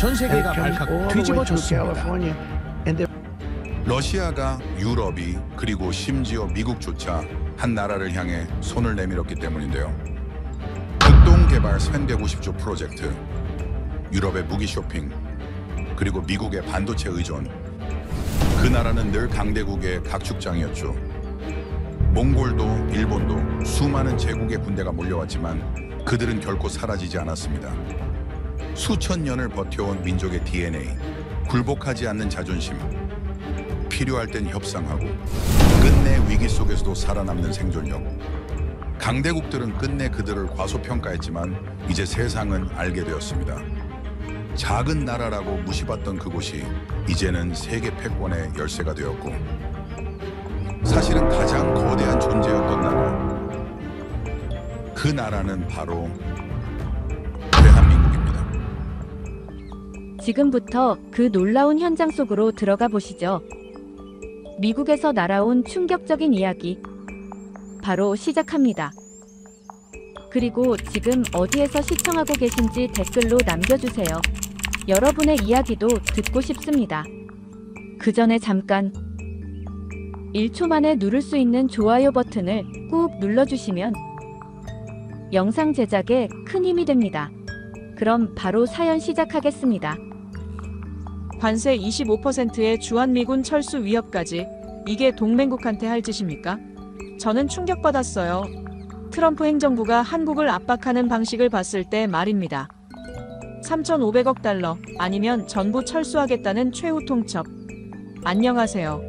전 세계가 발칵 뒤집어졌습니다. 러시아가 유럽이 그리고 심지어 미국조차 한 나라를 향해 손을 내밀었기 때문인데요. 극동개발 1150조 프로젝트, 유럽의 무기 쇼핑, 그리고 미국의 반도체 의존. 그 나라는 늘 강대국의 각축장이었죠. 몽골도 일본도 수많은 제국의 군대가 몰려왔지만 그들은 결코 사라지지 않았습니다. 수천 년을 버텨온 민족의 DNA, 굴복하지 않는 자존심, 필요할 땐 협상하고 끝내 위기 속에서도 살아남는 생존력. 강대국들은 끝내 그들을 과소평가했지만 이제 세상은 알게 되었습니다. 작은 나라라고 무시받던 그곳이 이제는 세계 패권의 열쇠가 되었고, 사실은 가장 거대한 존재였던 나라, 그 나라는 바로 대한민국입니다. 지금부터 그 놀라운 현장 속으로 들어가 보시죠. 미국에서 날아온 충격적인 이야기 바로 시작합니다. 그리고 지금 어디에서 시청하고 계신지 댓글로 남겨주세요. 여러분의 이야기도 듣고 싶습니다. 그 전에 잠깐 1초 만에 누를 수 있는 좋아요 버튼을 꾹 눌러주시면 영상 제작에 큰 힘이 됩니다. 그럼 바로 사연 시작하겠습니다. 관세 25%의 주한미군 철수 위협까지, 이게 동맹국한테 할 짓입니까? 저는 충격받았어요. 트럼프 행정부가 한국을 압박하는 방식을 봤을 때 말입니다. 3,500억 달러 아니면 전부 철수하겠다는 최후 통첩. 안녕하세요.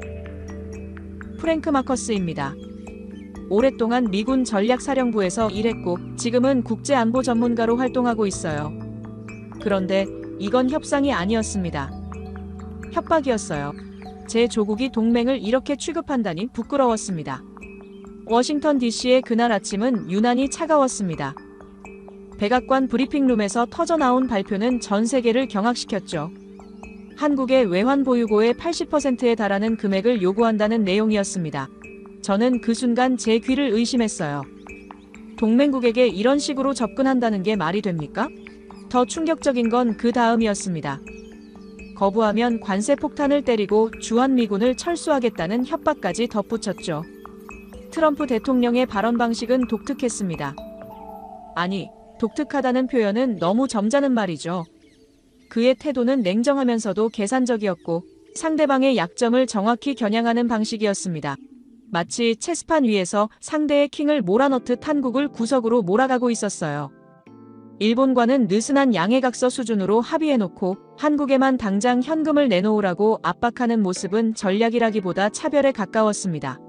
프랭크 마커스입니다. 오랫동안 미군 전략사령부에서 일했고 지금은 국제안보 전문가로 활동하고 있어요. 그런데 이건 협상이 아니었습니다. 협박이었어요. 제 조국이 동맹을 이렇게 취급한다니 부끄러웠습니다. 워싱턴 DC의 그날 아침은 유난히 차가웠습니다. 백악관 브리핑룸에서 터져나온 발표는 전 세계를 경악시켰죠. 한국의 외환 보유고의 80%에 달하는 금액을 요구한다는 내용이었습니다. 저는 그 순간 제 귀를 의심했어요. 동맹국에게 이런 식으로 접근한다는 게 말이 됩니까? 더 충격적인 건 그 다음이었습니다. 거부하면 관세 폭탄을 때리고 주한미군을 철수하겠다는 협박까지 덧붙였죠. 트럼프 대통령의 발언 방식은 독특했습니다. 아니, 독특하다는 표현은 너무 점잖은 말이죠. 그의 태도는 냉정하면서도 계산적이었고 상대방의 약점을 정확히 겨냥하는 방식이었습니다. 마치 체스판 위에서 상대의 킹을 몰아넣듯 한국을 구석으로 몰아가고 있었어요. 일본과는 느슨한 양해각서 수준으로 합의해놓고 한국에만 당장 현금을 내놓으라고 압박하는 모습은 전략이라기보다 차별에 가까웠습니다.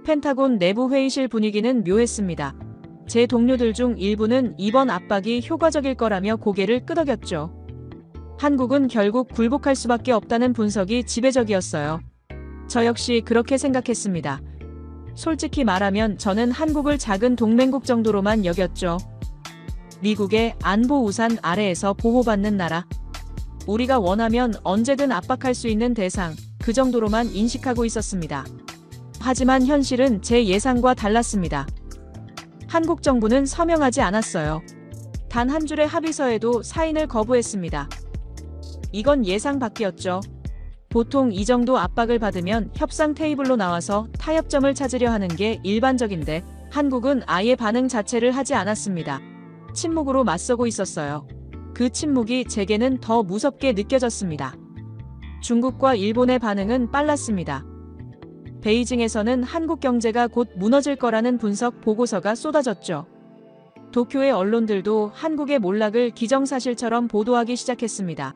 펜타곤 내부 회의실 분위기는 묘했습니다. 제 동료들 중 일부는 이번 압박이 효과적일 거라며 고개를 끄덕였죠. 한국은 결국 굴복할 수밖에 없다는 분석이 지배적이었어요. 저 역시 그렇게 생각했습니다. 솔직히 말하면 저는 한국을 작은 동맹국 정도로만 여겼죠. 미국의 안보 우산 아래에서 보호받는 나라. 우리가 원하면 언제든 압박할 수 있는 대상, 그 정도로만 인식하고 있었습니다. 하지만 현실은 제 예상과 달랐습니다. 한국 정부는 서명하지 않았어요. 단 한 줄의 합의서에도 사인을 거부했습니다. 이건 예상 밖이었죠. 보통 이 정도 압박을 받으면 협상 테이블로 나와서 타협점을 찾으려 하는 게 일반적인데 한국은 아예 반응 자체를 하지 않았습니다. 침묵으로 맞서고 있었어요. 그 침묵이 제게는 더 무섭게 느껴졌습니다. 중국과 일본의 반응은 빨랐습니다. 베이징에서는 한국 경제가 곧 무너질 거라는 분석 보고서가 쏟아졌죠. 도쿄의 언론들도 한국의 몰락을 기정사실처럼 보도하기 시작했습니다.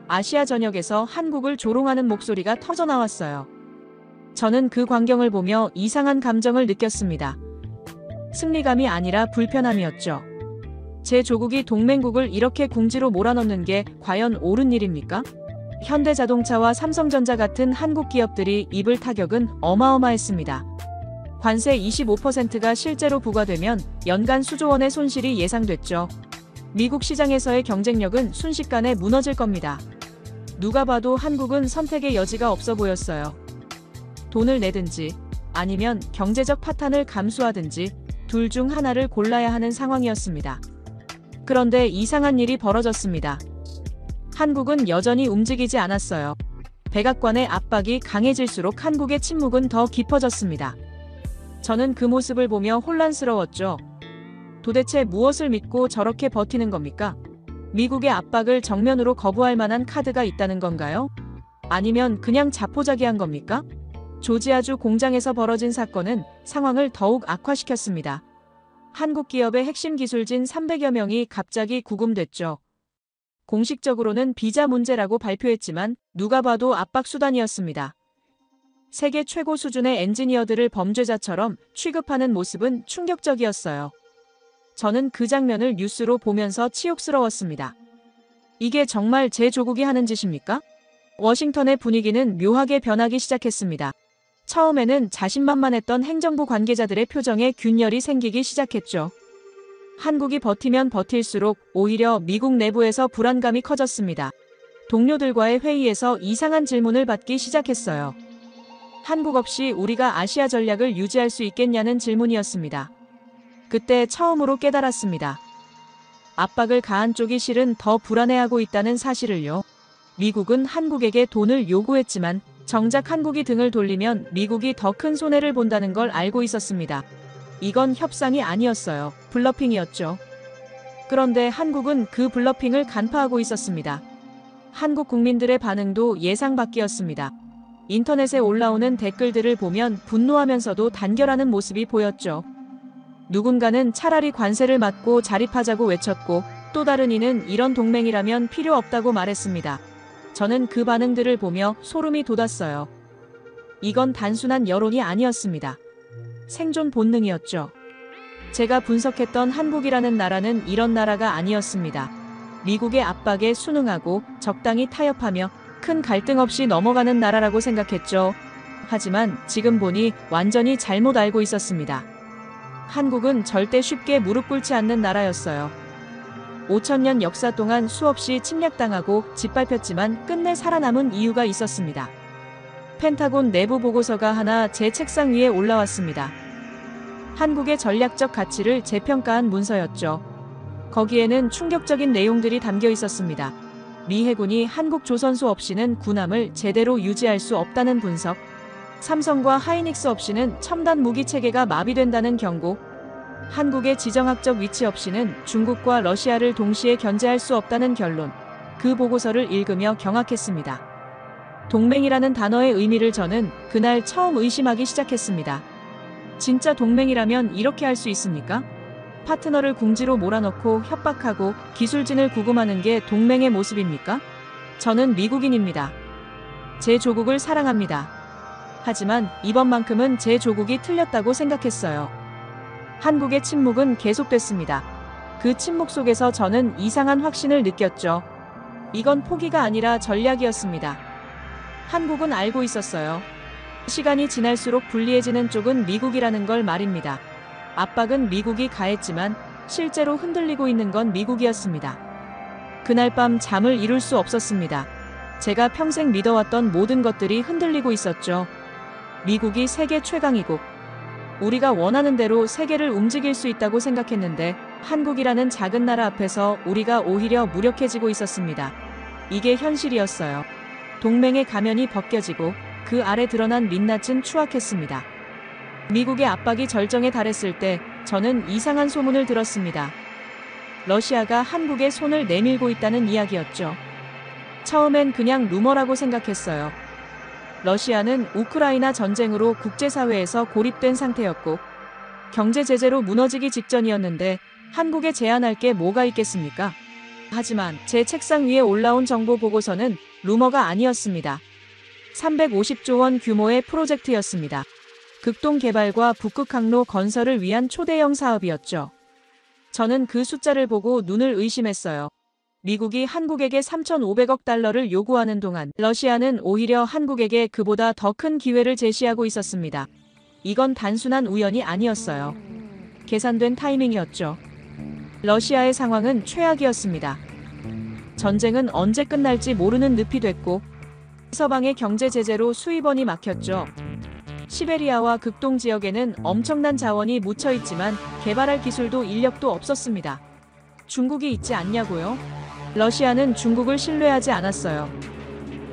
아시아 전역에서 한국을 조롱하는 목소리가 터져나왔어요. 저는 그 광경을 보며 이상한 감정을 느꼈습니다. 승리감이 아니라 불편함이었죠. 제 조국이 동맹국을 이렇게 궁지로 몰아넣는 게 과연 옳은 일입니까? 현대자동차와 삼성전자 같은 한국 기업들이 입을 타격은 어마어마했습니다. 관세 25%가 실제로 부과되면 연간 수조 원의 손실이 예상됐죠. 미국 시장에서의 경쟁력은 순식간에 무너질 겁니다. 누가 봐도 한국은 선택의 여지가 없어 보였어요. 돈을 내든지 아니면 경제적 파탄을 감수하든지 둘 중 하나를 골라야 하는 상황이었습니다. 그런데 이상한 일이 벌어졌습니다. 한국은 여전히 움직이지 않았어요. 백악관의 압박이 강해질수록 한국의 침묵은 더 깊어졌습니다. 저는 그 모습을 보며 혼란스러웠죠. 도대체 무엇을 믿고 저렇게 버티는 겁니까? 미국의 압박을 정면으로 거부할 만한 카드가 있다는 건가요? 아니면 그냥 자포자기한 겁니까? 조지아주 공장에서 벌어진 사건은 상황을 더욱 악화시켰습니다. 한국 기업의 핵심 기술진 300여 명이 갑자기 구금됐죠. 공식적으로는 비자 문제라고 발표했지만 누가 봐도 압박 수단이었습니다. 세계 최고 수준의 엔지니어들을 범죄자처럼 취급하는 모습은 충격적이었어요. 저는 그 장면을 뉴스로 보면서 치욕스러웠습니다. 이게 정말 제 조국이 하는 짓입니까? 워싱턴의 분위기는 묘하게 변하기 시작했습니다. 처음에는 자신만만했던 행정부 관계자들의 표정에 균열이 생기기 시작했죠. 한국이 버티면 버틸수록 오히려 미국 내부에서 불안감이 커졌습니다. 동료들과의 회의에서 이상한 질문을 받기 시작했어요. 한국 없이 우리가 아시아 전략을 유지할 수 있겠냐는 질문이었습니다. 그때 처음으로 깨달았습니다. 압박을 가한 쪽이 실은 더 불안해하고 있다는 사실을요. 미국은 한국에게 돈을 요구했지만 정작 한국이 등을 돌리면 미국이 더 큰 손해를 본다는 걸 알고 있었습니다. 이건 협상이 아니었어요. 블러핑이었죠. 그런데 한국은 그 블러핑을 간파하고 있었습니다. 한국 국민들의 반응도 예상 밖이었습니다. 인터넷에 올라오는 댓글들을 보면 분노하면서도 단결하는 모습이 보였죠. 누군가는 차라리 관세를 막고 자립하자고 외쳤고 또 다른 이는 이런 동맹이라면 필요 없다고 말했습니다. 저는 그 반응들을 보며 소름이 돋았어요. 이건 단순한 여론이 아니었습니다. 생존 본능이었죠. 제가 분석했던 한국이라는 나라는 이런 나라가 아니었습니다. 미국의 압박에 순응하고 적당히 타협하며 큰 갈등 없이 넘어가는 나라라고 생각했죠. 하지만 지금 보니 완전히 잘못 알고 있었습니다. 한국은 절대 쉽게 무릎 꿇지 않는 나라였어요. 5,000년 역사 동안 수없이 침략당하고 짓밟혔지만 끝내 살아남은 이유가 있었습니다. 펜타곤 내부 보고서가 하나 제 책상 위에 올라왔습니다. 한국의 전략적 가치를 재평가한 문서였죠. 거기에는 충격적인 내용들이 담겨 있었습니다. 미 해군이 한국 조선소 없이는 군함을 제대로 유지할 수 없다는 분석, 삼성과 하이닉스 없이는 첨단 무기 체계가 마비된다는 경고, 한국의 지정학적 위치 없이는 중국과 러시아를 동시에 견제할 수 없다는 결론. 그 보고서를 읽으며 경악했습니다. 동맹이라는 단어의 의미를 저는 그날 처음 의심하기 시작했습니다. 진짜 동맹이라면 이렇게 할 수 있습니까? 파트너를 궁지로 몰아넣고 협박하고 기술진을 구금하는 게 동맹의 모습입니까? 저는 미국인입니다. 제 조국을 사랑합니다. 하지만 이번만큼은 제 조국이 틀렸다고 생각했어요. 한국의 침묵은 계속됐습니다. 그 침묵 속에서 저는 이상한 확신을 느꼈죠. 이건 포기가 아니라 전략이었습니다. 한국은 알고 있었어요. 시간이 지날수록 불리해지는 쪽은 미국이라는 걸 말입니다. 압박은 미국이 가했지만 실제로 흔들리고 있는 건 미국이었습니다. 그날 밤 잠을 이룰 수 없었습니다. 제가 평생 믿어왔던 모든 것들이 흔들리고 있었죠. 미국이 세계 최강이고 우리가 원하는 대로 세계를 움직일 수 있다고 생각했는데 한국이라는 작은 나라 앞에서 우리가 오히려 무력해지고 있었습니다. 이게 현실이었어요. 동맹의 가면이 벗겨지고 그 아래 드러난 민낯은 추악했습니다. 미국의 압박이 절정에 달했을 때 저는 이상한 소문을 들었습니다. 러시아가 한국에 손을 내밀고 있다는 이야기였죠. 처음엔 그냥 루머라고 생각했어요. 러시아는 우크라이나 전쟁으로 국제사회에서 고립된 상태였고 경제 제재로 무너지기 직전이었는데 한국에 제안할 게 뭐가 있겠습니까? 하지만 제 책상 위에 올라온 정보 보고서는 루머가 아니었습니다. 350조 원 규모의 프로젝트였습니다. 극동 개발과 북극 항로 건설을 위한 초대형 사업이었죠. 저는 그 숫자를 보고 눈을 의심했어요. 미국이 한국에게 3,500억 달러를 요구하는 동안 러시아는 오히려 한국에게 그보다 더 큰 기회를 제시하고 있었습니다. 이건 단순한 우연이 아니었어요. 계산된 타이밍이었죠. 러시아의 상황은 최악이었습니다. 전쟁은 언제 끝날지 모르는 늪이 됐고 서방의 경제 제재로 수입원이 막혔죠. 시베리아와 극동 지역에는 엄청난 자원이 묻혀 있지만 개발할 기술도 인력도 없었습니다. 중국이 있지 않냐고요? 러시아는 중국을 신뢰하지 않았어요.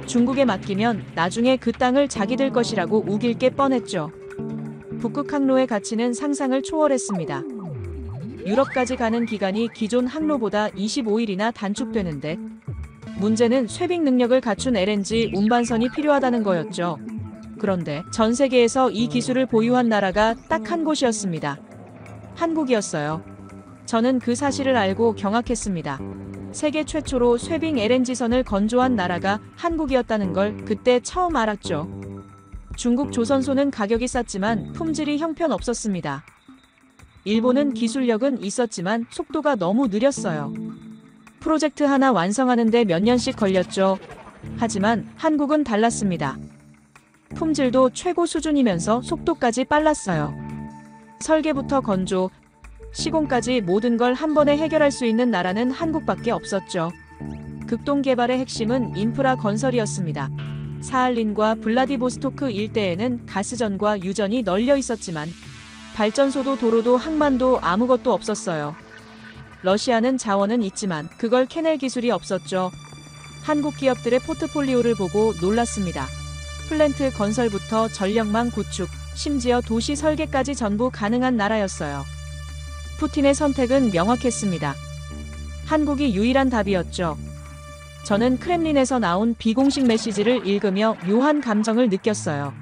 중국에 맡기면 나중에 그 땅을 자기들 것이라고 우길 게 뻔했죠. 북극 항로의 가치는 상상을 초월했습니다. 유럽까지 가는 기간이 기존 항로보다 25일이나 단축되는데 문제는 쇠빙 능력을 갖춘 LNG 운반선이 필요하다는 거였죠. 그런데 전 세계에서 이 기술을 보유한 나라가 딱 한 곳이었습니다. 한국이었어요. 저는 그 사실을 알고 경악했습니다. 세계 최초로 쇠빙 LNG선을 건조한 나라가 한국이었다는 걸 그때 처음 알았죠. 중국 조선소는 가격이 쌌지만 품질이 형편없었습니다. 일본은 기술력은 있었지만 속도가 너무 느렸어요. 프로젝트 하나 완성하는데 몇 년씩 걸렸죠. 하지만 한국은 달랐습니다. 품질도 최고 수준이면서 속도까지 빨랐어요. 설계부터 건조, 시공까지 모든 걸 한 번에 해결할 수 있는 나라는 한국밖에 없었죠. 극동 개발의 핵심은 인프라 건설이었습니다. 사할린과 블라디보스토크 일대에는 가스전과 유전이 널려 있었지만 발전소도 도로도 항만도 아무것도 없었어요. 러시아는 자원은 있지만 그걸 캐낼 기술이 없었죠. 한국 기업들의 포트폴리오를 보고 놀랐습니다. 플랜트 건설부터 전력망 구축, 심지어 도시 설계까지 전부 가능한 나라였어요. 푸틴의 선택은 명확했습니다. 한국이 유일한 답이었죠. 저는 크렘린에서 나온 비공식 메시지를 읽으며 묘한 감정을 느꼈어요.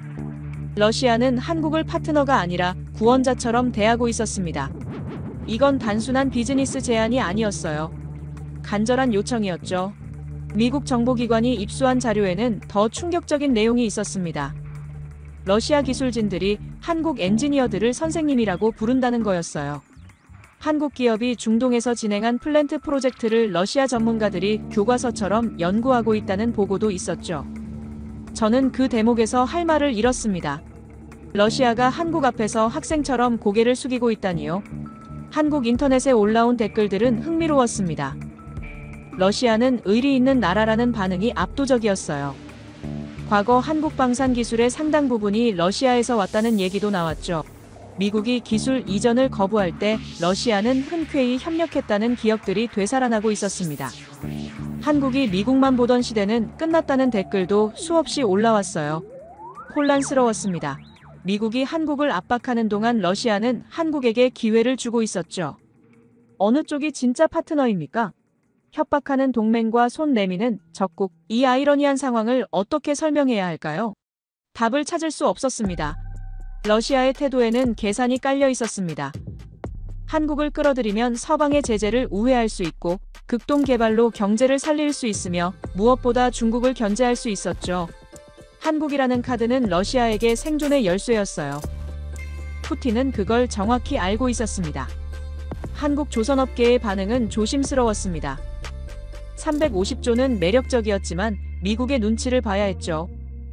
러시아는 한국을 파트너가 아니라 구원자처럼 대하고 있었습니다. 이건 단순한 비즈니스 제안이 아니었어요. 간절한 요청이었죠. 미국 정보기관이 입수한 자료에는 더 충격적인 내용이 있었습니다. 러시아 기술진들이 한국 엔지니어들을 선생님이라고 부른다는 거였어요. 한국 기업이 중동에서 진행한 플랜트 프로젝트를 러시아 전문가들이 교과서처럼 연구하고 있다는 보고도 있었죠. 저는 그 대목에서 할 말을 잃었습니다. 러시아가 한국 앞에서 학생처럼 고개를 숙이고 있다니요. 한국 인터넷에 올라온 댓글들은 흥미로웠습니다. 러시아는 의리 있는 나라라는 반응이 압도적이었어요. 과거 한국 방산 기술의 상당 부분이 러시아에서 왔다는 얘기도 나왔죠. 미국이 기술 이전을 거부할 때 러시아는 흔쾌히 협력했다는 기억들이 되살아나고 있었습니다. 한국이 미국만 보던 시대는 끝났다는 댓글도 수없이 올라왔어요. 혼란스러웠습니다. 미국이 한국을 압박하는 동안 러시아는 한국에게 기회를 주고 있었죠. 어느 쪽이 진짜 파트너입니까? 협박하는 동맹과 손 내미는 적국, 이 아이러니한 상황을 어떻게 설명해야 할까요? 답을 찾을 수 없었습니다. 러시아의 태도에는 계산이 깔려 있었습니다. 한국을 끌어들이면 서방의 제재를 우회할 수 있고 극동 개발로 경제를 살릴 수 있으며 무엇보다 중국을 견제할 수 있었죠. 한국이라는 카드는 러시아에게 생존의 열쇠였어요. 푸틴은 그걸 정확히 알고 있었습니다. 한국 조선업계의 반응은 조심스러웠습니다. 350조는 매력적이었지만 미국의 눈치를 봐야 했죠.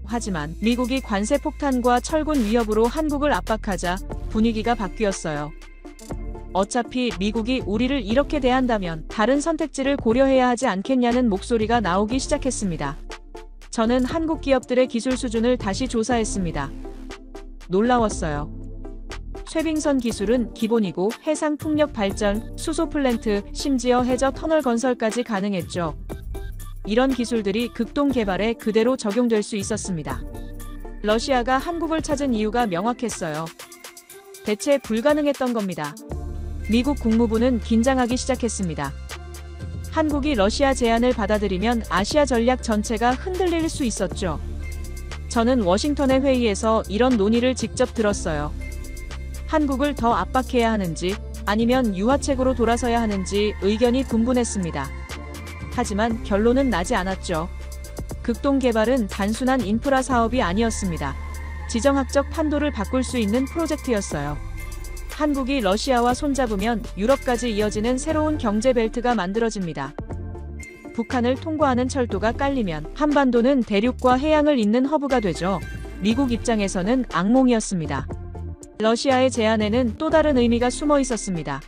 하지만 미국이 관세 폭탄과 철군 위협으로 한국을 압박하자 분위기가 바뀌었어요. 어차피 미국이 우리를 이렇게 대한다면 다른 선택지를 고려해야 하지 않겠냐는 목소리가 나오기 시작했습니다. 저는 한국 기업들의 기술 수준을 다시 조사했습니다. 놀라웠어요. 쇠빙선 기술은 기본이고 해상 풍력 발전, 수소 플랜트, 심지어 해저 터널 건설까지 가능했죠. 이런 기술들이 극동 개발에 그대로 적용될 수 있었습니다. 러시아가 한국을 찾은 이유가 명확했어요. 대체 불가능했던 겁니다. 미국 국무부는 긴장하기 시작했습니다. 한국이 러시아 제안을 받아들이면 아시아 전략 전체가 흔들릴 수 있었죠. 저는 워싱턴의 회의에서 이런 논의를 직접 들었어요. 한국을 더 압박해야 하는지 아니면 유화책으로 돌아서야 하는지 의견이 분분했습니다. 하지만 결론은 나지 않았죠. 극동 개발은 단순한 인프라 사업이 아니었습니다. 지정학적 판도를 바꿀 수 있는 프로젝트였어요. 한국이 러시아와 손잡으면 유럽까지 이어지는 새로운 경제 벨트가 만들어집니다. 북한을 통과하는 철도가 깔리면 한반도는 대륙과 해양을 잇는 허브가 되죠. 미국 입장에서는 악몽이었습니다. 러시아의 제안에는 또 다른 의미가 숨어 있었습니다.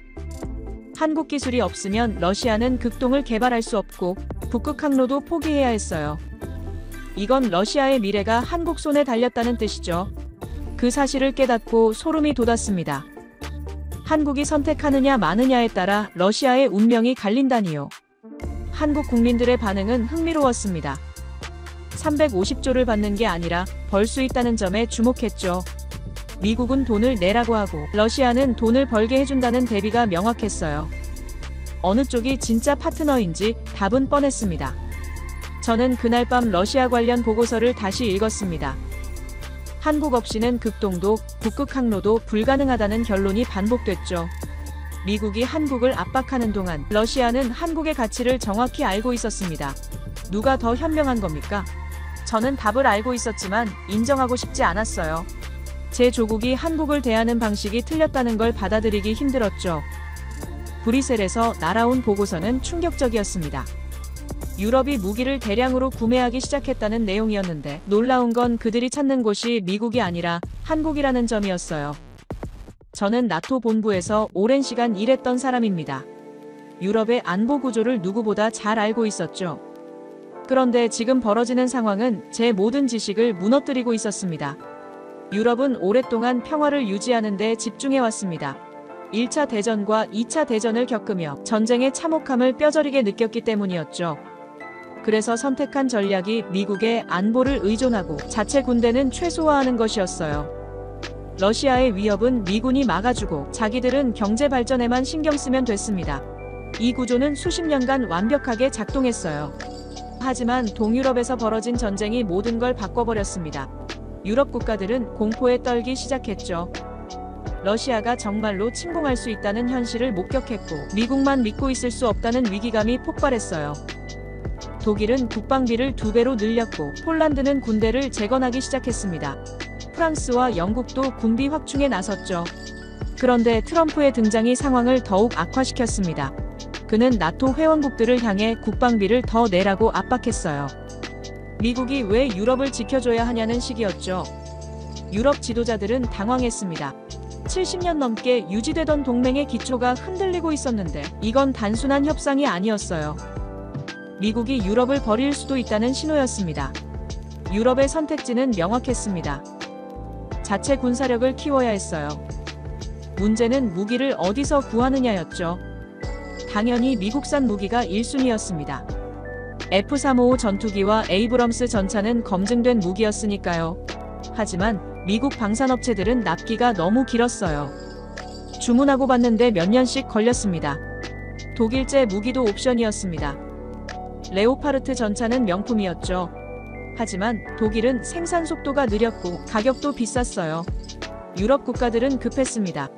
한국 기술이 없으면 러시아는 극동을 개발할 수 없고 북극 항로도 포기해야 했어요. 이건 러시아의 미래가 한국 손에 달렸다는 뜻이죠. 그 사실을 깨닫고 소름이 돋았습니다. 한국이 선택하느냐 마느냐에 따라 러시아의 운명이 갈린다니요. 한국 국민들의 반응은 흥미로웠습니다. 350조를 받는 게 아니라 벌 수 있다는 점에 주목했죠. 미국은 돈을 내라고 하고 러시아는 돈을 벌게 해준다는 대비가 명확했어요. 어느 쪽이 진짜 파트너인지 답은 뻔했습니다. 저는 그날 밤 러시아 관련 보고서를 다시 읽었습니다. 한국 없이는 극동도, 북극 항로도 불가능하다는 결론이 반복됐죠. 미국이 한국을 압박하는 동안 러시아는 한국의 가치를 정확히 알고 있었습니다. 누가 더 현명한 겁니까? 저는 답을 알고 있었지만 인정하고 싶지 않았어요. 제 조국이 한국을 대하는 방식이 틀렸다는 걸 받아들이기 힘들었죠. 브뤼셀에서 날아온 보고서는 충격적이었습니다. 유럽이 무기를 대량으로 구매하기 시작했다는 내용이었는데 놀라운 건 그들이 찾는 곳이 미국이 아니라 한국이라는 점이었어요. 저는 나토 본부에서 오랜 시간 일했던 사람입니다. 유럽의 안보 구조를 누구보다 잘 알고 있었죠. 그런데 지금 벌어지는 상황은 제 모든 지식을 무너뜨리고 있었습니다. 유럽은 오랫동안 평화를 유지하는 데 집중해왔습니다. 1차 대전과 2차 대전을 겪으며 전쟁의 참혹함을 뼈저리게 느꼈기 때문이었죠. 그래서 선택한 전략이 미국의 안보를 의존하고 자체 군대는 최소화하는 것이었어요. 러시아의 위협은 미군이 막아주고 자기들은 경제 발전에만 신경 쓰면 됐습니다. 이 구조는 수십 년간 완벽하게 작동했어요. 하지만 동유럽에서 벌어진 전쟁이 모든 걸 바꿔버렸습니다. 유럽 국가들은 공포에 떨기 시작했죠. 러시아가 정말로 침공할 수 있다는 현실을 목격했고 미국만 믿고 있을 수 없다는 위기감이 폭발했어요. 독일은 국방비를 2배로 늘렸고 폴란드는 군대를 재건하기 시작했습니다. 프랑스와 영국도 군비 확충에 나섰죠. 그런데 트럼프의 등장이 상황을 더욱 악화시켰습니다. 그는 나토 회원국들을 향해 국방비를 더 내라고 압박했어요. 미국이 왜 유럽을 지켜줘야 하냐는 식이었죠. 유럽 지도자들은 당황했습니다. 70년 넘게 유지되던 동맹의 기초가 흔들리고 있었는데 이건 단순한 협상이 아니었어요. 미국이 유럽을 버릴 수도 있다는 신호였습니다. 유럽의 선택지는 명확했습니다. 자체 군사력을 키워야 했어요. 문제는 무기를 어디서 구하느냐였죠. 당연히 미국산 무기가 1순위였습니다. F-355 전투기와 에이브럼스 전차는 검증된 무기였으니까요. 하지만 미국 방산업체들은 납기가 너무 길었어요. 주문하고 받는데 몇 년씩 걸렸습니다. 독일제 무기도 옵션이었습니다. 레오파르트 전차는 명품이었죠. 하지만 독일은 생산 속도가 느렸고 가격도 비쌌어요. 유럽 국가들은 급했습니다.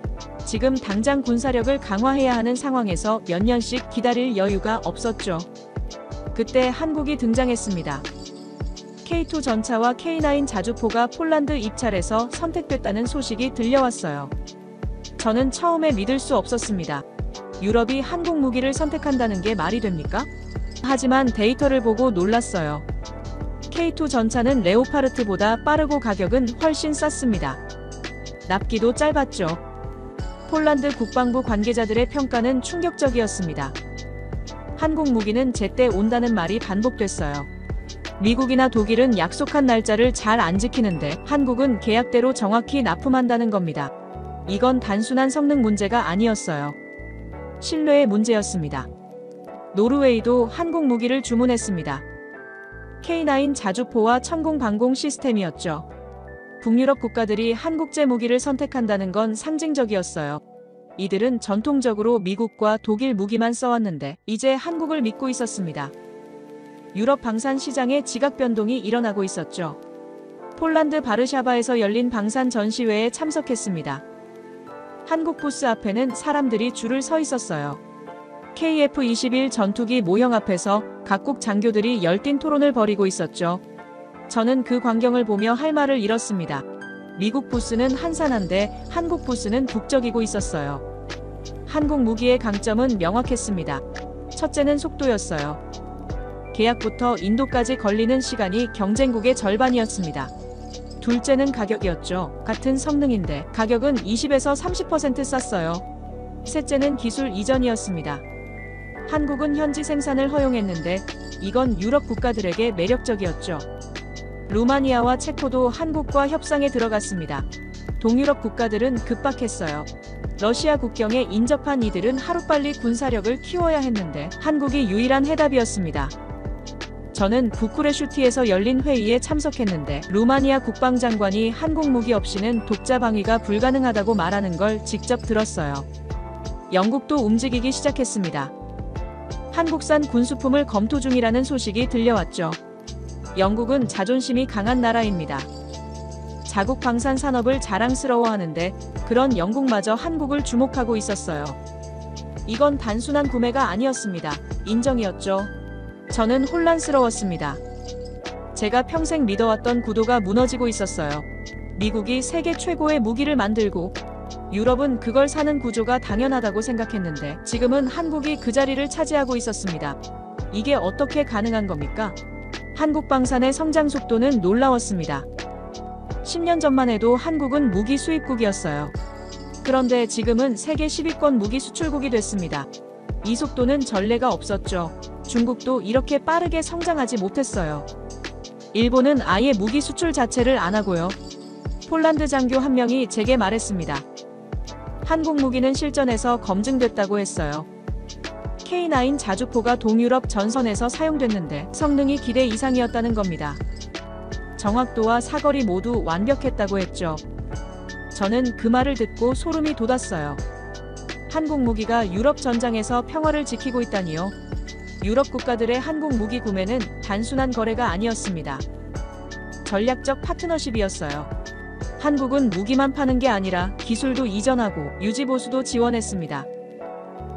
지금 당장 군사력을 강화해야 하는 상황에서 몇 년씩 기다릴 여유가 없었죠. 그때 한국이 등장했습니다. K2 전차와 K9 자주포가 폴란드 입찰에서 선택됐다는 소식이 들려왔어요. 저는 처음에 믿을 수 없었습니다. 유럽이 한국 무기를 선택한다는 게 말이 됩니까? 하지만 데이터를 보고 놀랐어요. K2 전차는 레오파르트보다 빠르고 가격은 훨씬 쌌습니다. 납기도 짧았죠. 폴란드 국방부 관계자들의 평가는 충격적이었습니다. 한국 무기는 제때 온다는 말이 반복됐어요. 미국이나 독일은 약속한 날짜를 잘 안 지키는데 한국은 계약대로 정확히 납품한다는 겁니다. 이건 단순한 성능 문제가 아니었어요. 신뢰의 문제였습니다. 노르웨이도 한국 무기를 주문했습니다. K9 자주포와 천공 방공 시스템이었죠. 북유럽 국가들이 한국제 무기를 선택한다는 건 상징적이었어요. 이들은 전통적으로 미국과 독일 무기만 써왔는데 이제 한국을 믿고 있었습니다. 유럽 방산 시장에 지각 변동이 일어나고 있었죠. 폴란드 바르샤바에서 열린 방산 전시회에 참석했습니다. 한국 부스 앞에는 사람들이 줄을 서 있었어요. KF-21 전투기 모형 앞에서 각국 장교들이 열띤 토론을 벌이고 있었죠. 저는 그 광경을 보며 할 말을 잃었습니다. 미국 부스는 한산한데 한국 부스는 북적이고 있었어요. 한국 무기의 강점은 명확했습니다. 첫째는 속도였어요. 계약부터 인도까지 걸리는 시간이 경쟁국의 절반이었습니다. 둘째는 가격이었죠. 같은 성능인데 가격은 20에서 30% 쌌어요. 셋째는 기술 이전이었습니다. 한국은 현지 생산을 허용했는데 이건 유럽 국가들에게 매력적이었죠. 루마니아와 체코도 한국과 협상에 들어갔습니다. 동유럽 국가들은 급박했어요. 러시아 국경에 인접한 이들은 하루빨리 군사력을 키워야 했는데 한국이 유일한 해답이었습니다. 저는 부쿠레슈티에서 열린 회의에 참석했는데 루마니아 국방장관이 한국 무기 없이는 독자 방위가 불가능하다고 말하는 걸 직접 들었어요. 영국도 움직이기 시작했습니다. 한국산 군수품을 검토 중이라는 소식이 들려왔죠. 영국은 자존심이 강한 나라입니다. 자국 방산 산업을 자랑스러워하는데 그런 영국마저 한국을 주목하고 있었어요. 이건 단순한 구매가 아니었습니다. 인정이었죠. 저는 혼란스러웠습니다. 제가 평생 믿어왔던 구도가 무너지고 있었어요. 미국이 세계 최고의 무기를 만들고 유럽은 그걸 사는 구조가 당연하다고 생각했는데 지금은 한국이 그 자리를 차지하고 있었습니다. 이게 어떻게 가능한 겁니까? 한국 방산의 성장 속도는 놀라웠습니다. 10년 전만 해도 한국은 무기 수입국이었어요. 그런데 지금은 세계 10위권 무기 수출국이 됐습니다. 이 속도는 전례가 없었죠. 중국도 이렇게 빠르게 성장하지 못했어요. 일본은 아예 무기 수출 자체를 안 하고요. 폴란드 장교 한 명이 제게 말했습니다. 한국 무기는 실전에서 검증됐다고 했어요. K9 자주포가 동유럽 전선에서 사용됐는데 성능이 기대 이상이었다는 겁니다. 정확도와 사거리 모두 완벽했다고 했죠. 저는 그 말을 듣고 소름이 돋았어요. 한국 무기가 유럽 전장에서 평화를 지키고 있다니요. 유럽 국가들의 한국 무기 구매는 단순한 거래가 아니었습니다. 전략적 파트너십이었어요. 한국은 무기만 파는 게 아니라 기술도 이전하고 유지보수도 지원했습니다.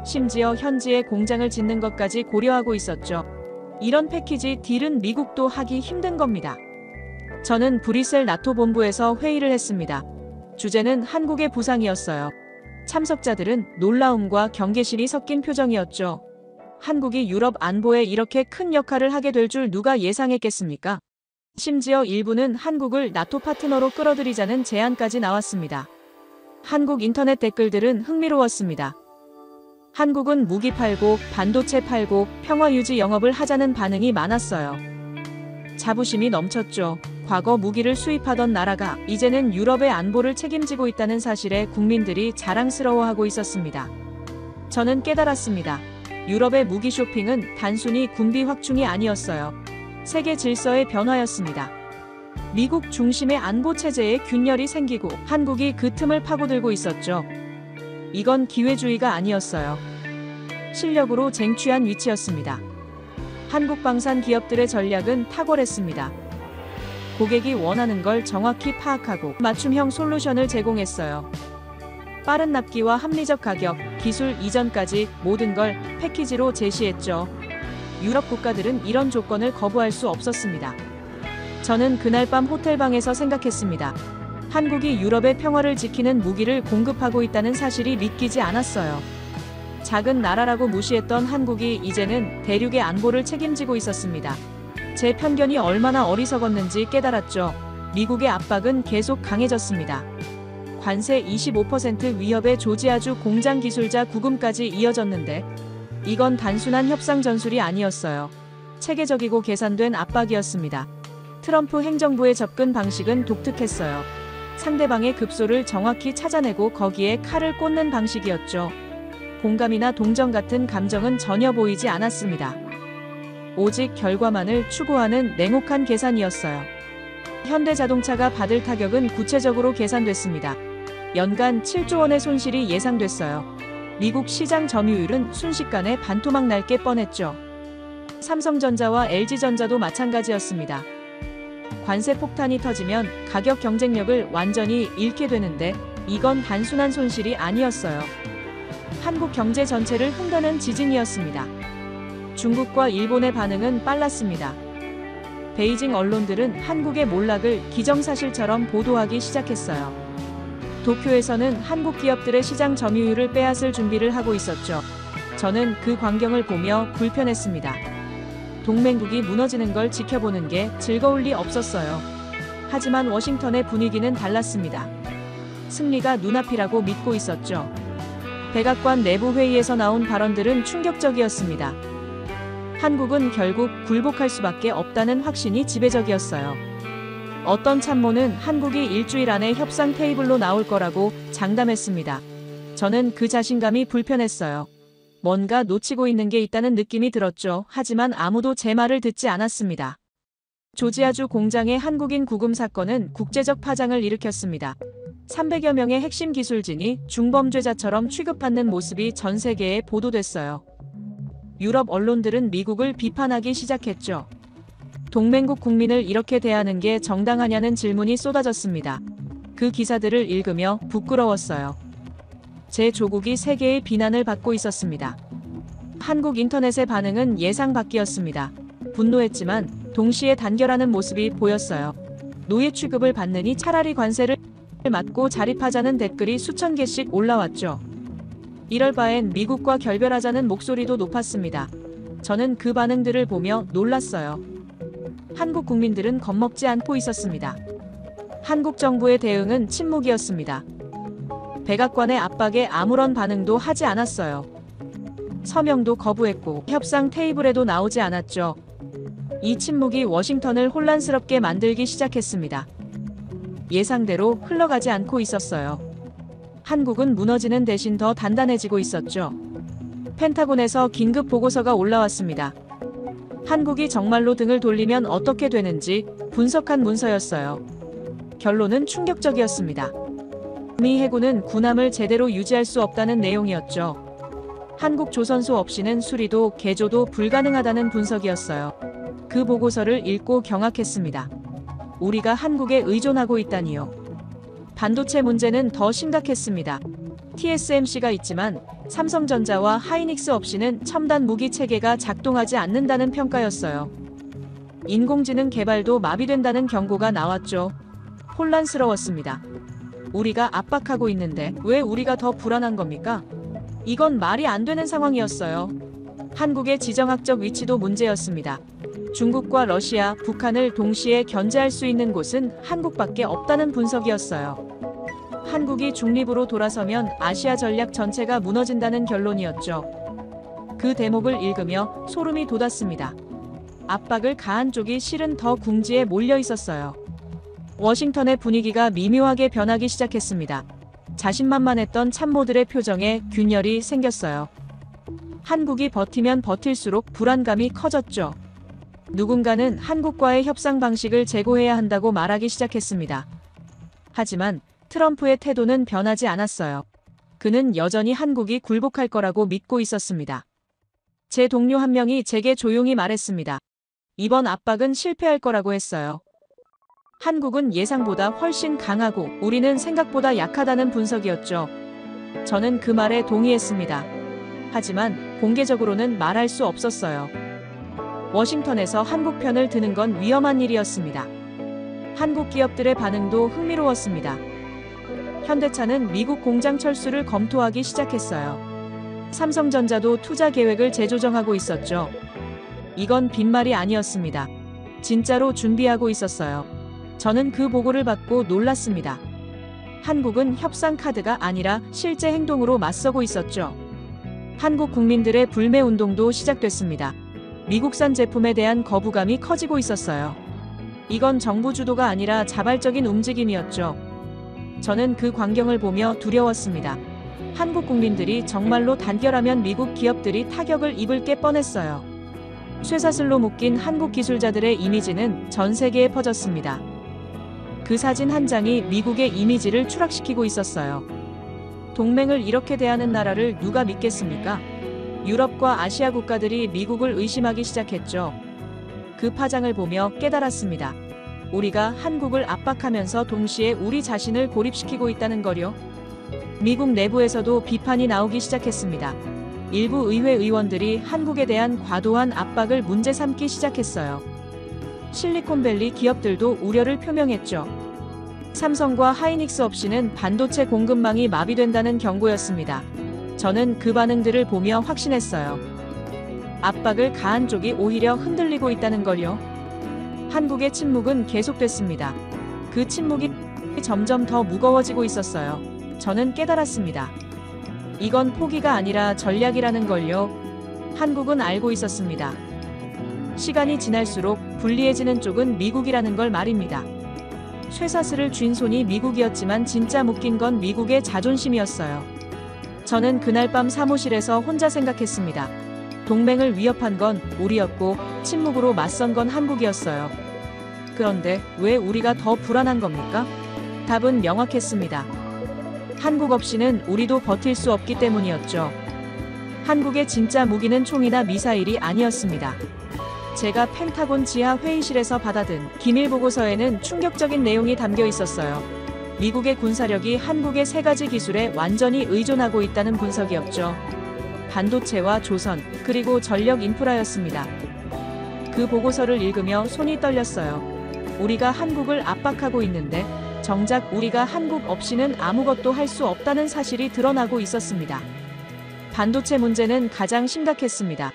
심지어 현지에 공장을 짓는 것까지 고려하고 있었죠. 이런 패키지 딜은 미국도 하기 힘든 겁니다. 저는 브뤼셀 나토 본부에서 회의를 했습니다. 주제는 한국의 부상이었어요. 참석자들은 놀라움과 경계심이 섞인 표정이었죠. 한국이 유럽 안보에 이렇게 큰 역할을 하게 될 줄 누가 예상했겠습니까? 심지어 일부는 한국을 나토 파트너로 끌어들이자는 제안까지 나왔습니다. 한국 인터넷 댓글들은 흥미로웠습니다. 한국은 무기 팔고 반도체 팔고 평화 유지 영업을 하자는 반응이 많았어요. 자부심이 넘쳤죠. 과거 무기를 수입하던 나라가 이제는 유럽의 안보를 책임지고 있다는 사실에 국민들이 자랑스러워하고 있었습니다. 저는 깨달았습니다. 유럽의 무기 쇼핑은 단순히 군비 확충이 아니었어요. 세계 질서의 변화였습니다. 미국 중심의 안보 체제에 균열이 생기고 한국이 그 틈을 파고들고 있었죠. 이건 기회주의가 아니었어요. 실력으로 쟁취한 위치였습니다. 한국 방산 기업들의 전략은 탁월했습니다. 고객이 원하는 걸 정확히 파악하고 맞춤형 솔루션을 제공했어요. 빠른 납기와 합리적 가격, 기술 이전까지 모든 걸 패키지로 제시했죠. 유럽 국가들은 이런 조건을 거부할 수 없었습니다. 저는 그날 밤 호텔방에서 생각했습니다. 한국이 유럽의 평화를 지키는 무기를 공급하고 있다는 사실이 믿기지 않았어요. 작은 나라라고 무시했던 한국이 이제는 대륙의 안보를 책임지고 있었습니다. 제 편견이 얼마나 어리석었는지 깨달았죠. 미국의 압박은 계속 강해졌습니다. 관세 25% 위협에 조지아주 공장 기술자 구금까지 이어졌는데 이건 단순한 협상 전술이 아니었어요. 체계적이고 계산된 압박이었습니다. 트럼프 행정부의 접근 방식은 독특했어요. 상대방의 급소를 정확히 찾아내고 거기에 칼을 꽂는 방식이었죠. 공감이나 동정 같은 감정은 전혀 보이지 않았습니다. 오직 결과만을 추구하는 냉혹한 계산이었어요. 현대자동차가 받을 타격은 구체적으로 계산됐습니다. 연간 7조 원의 손실이 예상됐어요. 미국 시장 점유율은 순식간에 반토막 날 게 뻔했죠. 삼성전자와 LG전자도 마찬가지였습니다. 관세 폭탄이 터지면 가격 경쟁력을 완전히 잃게 되는데 이건 단순한 손실이 아니었어요. 한국 경제 전체를 흔드는 지진이었습니다. 중국과 일본의 반응은 빨랐습니다. 베이징 언론들은 한국의 몰락을 기정사실처럼 보도하기 시작했어요. 도쿄에서는 한국 기업들의 시장 점유율을 빼앗을 준비를 하고 있었죠. 저는 그 광경을 보며 불편했습니다. 동맹국이 무너지는 걸 지켜보는 게 즐거울 리 없었어요. 하지만 워싱턴의 분위기는 달랐습니다. 승리가 눈앞이라고 믿고 있었죠. 백악관 내부 회의에서 나온 발언들은 충격적이었습니다. 한국은 결국 굴복할 수밖에 없다는 확신이 지배적이었어요. 어떤 참모는 한국이 일주일 안에 협상 테이블로 나올 거라고 장담했습니다. 저는 그 자신감이 불편했어요. 뭔가 놓치고 있는 게 있다는 느낌이 들었죠. 하지만 아무도 제 말을 듣지 않았습니다. 조지아주 공장의 한국인 구금 사건은 국제적 파장을 일으켰습니다. 300여 명의 핵심 기술진이 중범죄자처럼 취급받는 모습이 전 세계에 보도됐어요. 유럽 언론들은 미국을 비판하기 시작했죠. 동맹국 국민을 이렇게 대하는 게 정당하냐는 질문이 쏟아졌습니다. 그 기사들을 읽으며 부끄러웠어요. 제 조국이 세계의 비난을 받고 있었습니다. 한국 인터넷의 반응은 예상 밖이었습니다. 분노했지만 동시에 단결하는 모습이 보였어요. 노예 취급을 받느니 차라리 관세를 맞고 자립하자는 댓글이 수천 개씩 올라왔죠. 이럴 바엔 미국과 결별하자는 목소리도 높았습니다. 저는 그 반응들을 보며 놀랐어요. 한국 국민들은 겁먹지 않고 있었습니다. 한국 정부의 대응은 침묵이었습니다. 백악관의 압박에 아무런 반응도 하지 않았어요. 서명도 거부했고 협상 테이블에도 나오지 않았죠. 이 침묵이 워싱턴을 혼란스럽게 만들기 시작했습니다. 예상대로 흘러가지 않고 있었어요. 한국은 무너지는 대신 더 단단해지고 있었죠. 펜타곤에서 긴급 보고서가 올라왔습니다. 한국이 정말로 등을 돌리면 어떻게 되는지 분석한 문서였어요. 결론은 충격적이었습니다. 미 해군은 군함을 제대로 유지할 수 없다는 내용이었죠. 한국 조선소 없이는 수리도 개조도 불가능하다는 분석이었어요. 그 보고서를 읽고 경악했습니다. 우리가 한국에 의존하고 있다니요. 반도체 문제는 더 심각했습니다. TSMC가 있지만 삼성전자와 하이닉스 없이는 첨단 무기 체계가 작동하지 않는다는 평가였어요. 인공지능 개발도 마비된다는 경고가 나왔죠. 혼란스러웠습니다. 우리가 압박하고 있는데 왜 우리가 더 불안한 겁니까? 이건 말이 안 되는 상황이었어요. 한국의 지정학적 위치도 문제였습니다. 중국과 러시아, 북한을 동시에 견제할 수 있는 곳은 한국밖에 없다는 분석이었어요. 한국이 중립으로 돌아서면 아시아 전략 전체가 무너진다는 결론이었죠. 그 대목을 읽으며 소름이 돋았습니다. 압박을 가한 쪽이 실은 더 궁지에 몰려 있었어요. 워싱턴의 분위기가 미묘하게 변하기 시작했습니다. 자신만만했던 참모들의 표정에 균열이 생겼어요. 한국이 버티면 버틸수록 불안감이 커졌죠. 누군가는 한국과의 협상 방식을 재고해야 한다고 말하기 시작했습니다. 하지만 트럼프의 태도는 변하지 않았어요. 그는 여전히 한국이 굴복할 거라고 믿고 있었습니다. 제 동료 한 명이 제게 조용히 말했습니다. 이번 압박은 실패할 거라고 했어요. 한국은 예상보다 훨씬 강하고 우리는 생각보다 약하다는 분석이었죠. 저는 그 말에 동의했습니다. 하지만 공개적으로는 말할 수 없었어요. 워싱턴에서 한국 편을 드는 건 위험한 일이었습니다. 한국 기업들의 반응도 흥미로웠습니다. 현대차는 미국 공장 철수를 검토하기 시작했어요. 삼성전자도 투자 계획을 재조정하고 있었죠. 이건 빈말이 아니었습니다. 진짜로 준비하고 있었어요. 저는 그 보고를 받고 놀랐습니다. 한국은 협상 카드가 아니라 실제 행동으로 맞서고 있었죠. 한국 국민들의 불매 운동도 시작됐습니다. 미국산 제품에 대한 거부감이 커지고 있었어요. 이건 정부 주도가 아니라 자발적인 움직임이었죠. 저는 그 광경을 보며 두려웠습니다. 한국 국민들이 정말로 단결하면 미국 기업들이 타격을 입을 게 뻔했어요. 쇠사슬로 묶인 한국 기술자들의 이미지는 전 세계에 퍼졌습니다. 그 사진 한 장이 미국의 이미지를 추락시키고 있었어요. 동맹을 이렇게 대하는 나라를 누가 믿겠습니까? 유럽과 아시아 국가들이 미국을 의심하기 시작했죠. 그 파장을 보며 깨달았습니다. 우리가 한국을 압박하면서 동시에 우리 자신을 고립시키고 있다는 거요. 미국 내부에서도 비판이 나오기 시작했습니다. 일부 의회 의원들이 한국에 대한 과도한 압박을 문제 삼기 시작했어요. 실리콘밸리 기업들도 우려를 표명했죠. 삼성과 하이닉스 없이는 반도체 공급망이 마비된다는 경고였습니다. 저는 그 반응들을 보며 확신했어요. 압박을 가한 쪽이 오히려 흔들리고 있다는 걸요. 한국의 침묵은 계속됐습니다. 그 침묵이 점점 더 무거워지고 있었어요. 저는 깨달았습니다. 이건 포기가 아니라 전략이라는 걸요. 한국은 알고 있었습니다. 시간이 지날수록 불리해지는 쪽은 미국이라는 걸 말입니다. 쇠사슬을 쥔 손이 미국이었지만 진짜 묶인 건 미국의 자존심이었어요. 저는 그날 밤 사무실에서 혼자 생각했습니다. 동맹을 위협한 건 우리였고 침묵으로 맞선 건 한국이었어요. 그런데 왜 우리가 더 불안한 겁니까? 답은 명확했습니다. 한국 없이는 우리도 버틸 수 없기 때문이었죠. 한국의 진짜 무기는 총이나 미사일이 아니었습니다. 제가 펜타곤 지하 회의실에서 받아든 기밀 보고서에는 충격적인 내용이 담겨 있었어요. 미국의 군사력이 한국의 3가지 기술에 완전히 의존하고 있다는 분석이었죠. 반도체와 조선, 그리고 전력 인프라였습니다. 그 보고서를 읽으며 손이 떨렸어요. 우리가 한국을 압박하고 있는데 정작 우리가 한국 없이는 아무것도 할 수 없다는 사실이 드러나고 있었습니다. 반도체 문제는 가장 심각했습니다.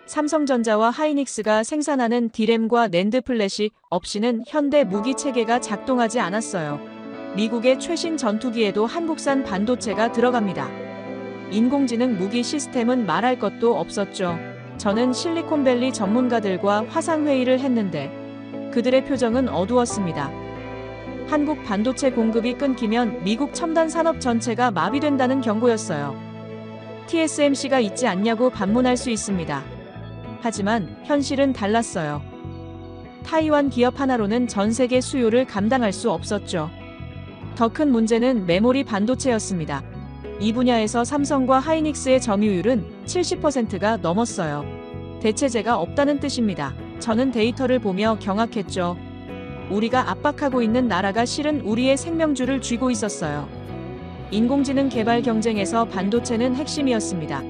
삼성전자와 하이닉스가 생산하는 디램과 낸드 플래시 없이는 현대 무기 체계가 작동하지 않았어요. 미국의 최신 전투기에도 한국산 반도체가 들어갑니다. 인공지능 무기 시스템은 말할 것도 없었죠. 저는 실리콘밸리 전문가들과 화상회의를 했는데 그들의 표정은 어두웠습니다. 한국 반도체 공급이 끊기면 미국 첨단 산업 전체가 마비된다는 경고였어요. TSMC가 있지 않냐고 반문할 수 있습니다. 하지만 현실은 달랐어요. 타이완 기업 하나로는 전 세계 수요를 감당할 수 없었죠. 더 큰 문제는 메모리 반도체였습니다. 이 분야에서 삼성과 하이닉스의 점유율은 70%가 넘었어요. 대체제가 없다는 뜻입니다. 저는 데이터를 보며 경악했죠. 우리가 압박하고 있는 나라가 실은 우리의 생명줄을 쥐고 있었어요. 인공지능 개발 경쟁에서 반도체는 핵심이었습니다.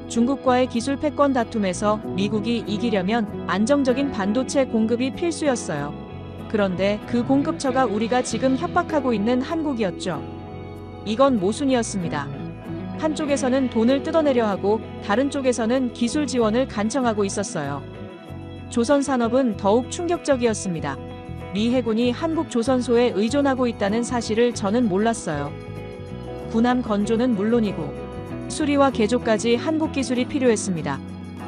중국과의 기술 패권 다툼에서 미국이 이기려면 안정적인 반도체 공급이 필수였어요. 그런데 그 공급처가 우리가 지금 협박하고 있는 한국이었죠. 이건 모순이었습니다. 한쪽에서는 돈을 뜯어내려 하고 다른 쪽에서는 기술 지원을 간청하고 있었어요. 조선 산업은 더욱 충격적이었습니다. 미 해군이 한국 조선소에 의존하고 있다는 사실을 저는 몰랐어요. 군함 건조는 물론이고 수리와 개조까지 한국 기술이 필요했습니다.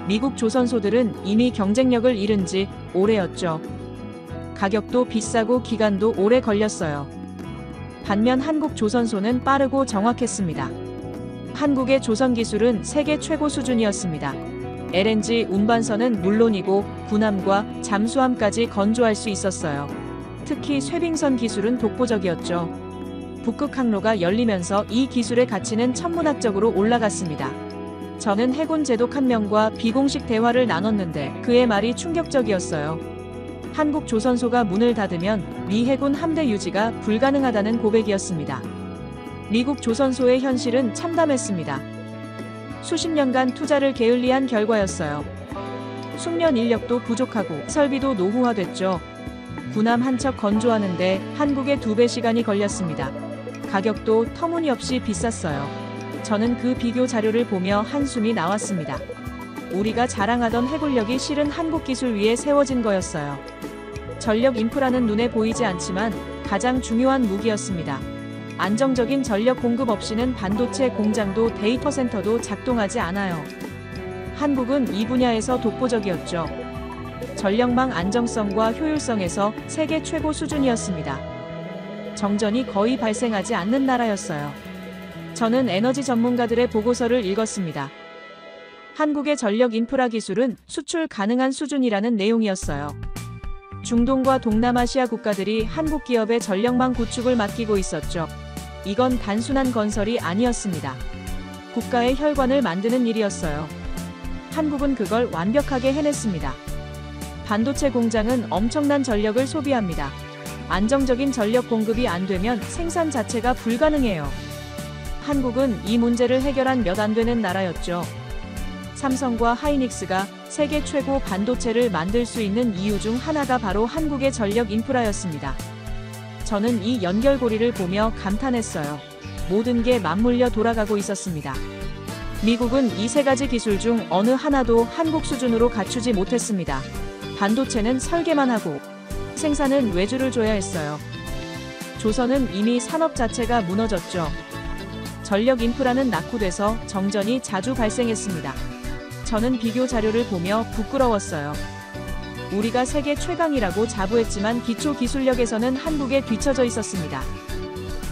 미국 조선소들은 이미 경쟁력을 잃은 지 오래였죠. 가격도 비싸고 기간도 오래 걸렸어요. 반면 한국 조선소는 빠르고 정확했습니다. 한국의 조선 기술은 세계 최고 수준이었습니다. LNG 운반선은 물론이고 군함과 잠수함까지 건조할 수 있었어요. 특히 쇄빙선 기술은 독보적이었죠. 북극 항로가 열리면서 이 기술의 가치는 천문학적으로 올라갔습니다. 저는 해군 제독 한 명과 비공식 대화를 나눴는데 그의 말이 충격적이었어요. 한국 조선소가 문을 닫으면 미 해군 함대 유지가 불가능하다는 고백이었습니다. 미국 조선소의 현실은 참담했습니다. 수십 년간 투자를 게을리한 결과였어요. 숙련 인력도 부족하고 설비도 노후화됐죠. 군함 한 척 건조하는데 한국의 2배 시간이 걸렸습니다. 가격도 터무니없이 비쌌어요. 저는 그 비교 자료를 보며 한숨이 나왔습니다. 우리가 자랑하던 해군력이 실은 한국 기술 위에 세워진 거였어요. 전력 인프라는 눈에 보이지 않지만 가장 중요한 무기였습니다. 안정적인 전력 공급 없이는 반도체 공장도 데이터 센터도 작동하지 않아요. 한국은 이 분야에서 독보적이었죠. 전력망 안정성과 효율성에서 세계 최고 수준이었습니다. 정전이 거의 발생하지 않는 나라였어요. 저는 에너지 전문가들의 보고서를 읽었습니다. 한국의 전력 인프라 기술은 수출 가능한 수준이라는 내용이었어요. 중동과 동남아시아 국가들이 한국 기업의 전력망 구축을 맡기고 있었죠. 이건 단순한 건설이 아니었습니다. 국가의 혈관을 만드는 일이었어요. 한국은 그걸 완벽하게 해냈습니다. 반도체 공장은 엄청난 전력을 소비합니다. 안정적인 전력 공급이 안 되면 생산 자체가 불가능해요. 한국은 이 문제를 해결한 몇 안 되는 나라였죠. 삼성과 하이닉스가 세계 최고 반도체를 만들 수 있는 이유 중 하나가 바로 한국의 전력 인프라였습니다. 저는 이 연결고리를 보며 감탄했어요. 모든 게 맞물려 돌아가고 있었습니다. 미국은 이 3가지 기술 중 어느 하나도 한국 수준으로 갖추지 못했습니다. 반도체는 설계만 하고 생산은 외주를 줘야 했어요. 조선은 이미 산업 자체가 무너졌죠. 전력 인프라는 낙후돼서 정전이 자주 발생했습니다. 저는 비교 자료를 보며 부끄러웠어요. 우리가 세계 최강이라고 자부했지만 기초 기술력에서는 한국에 뒤처져 있었습니다.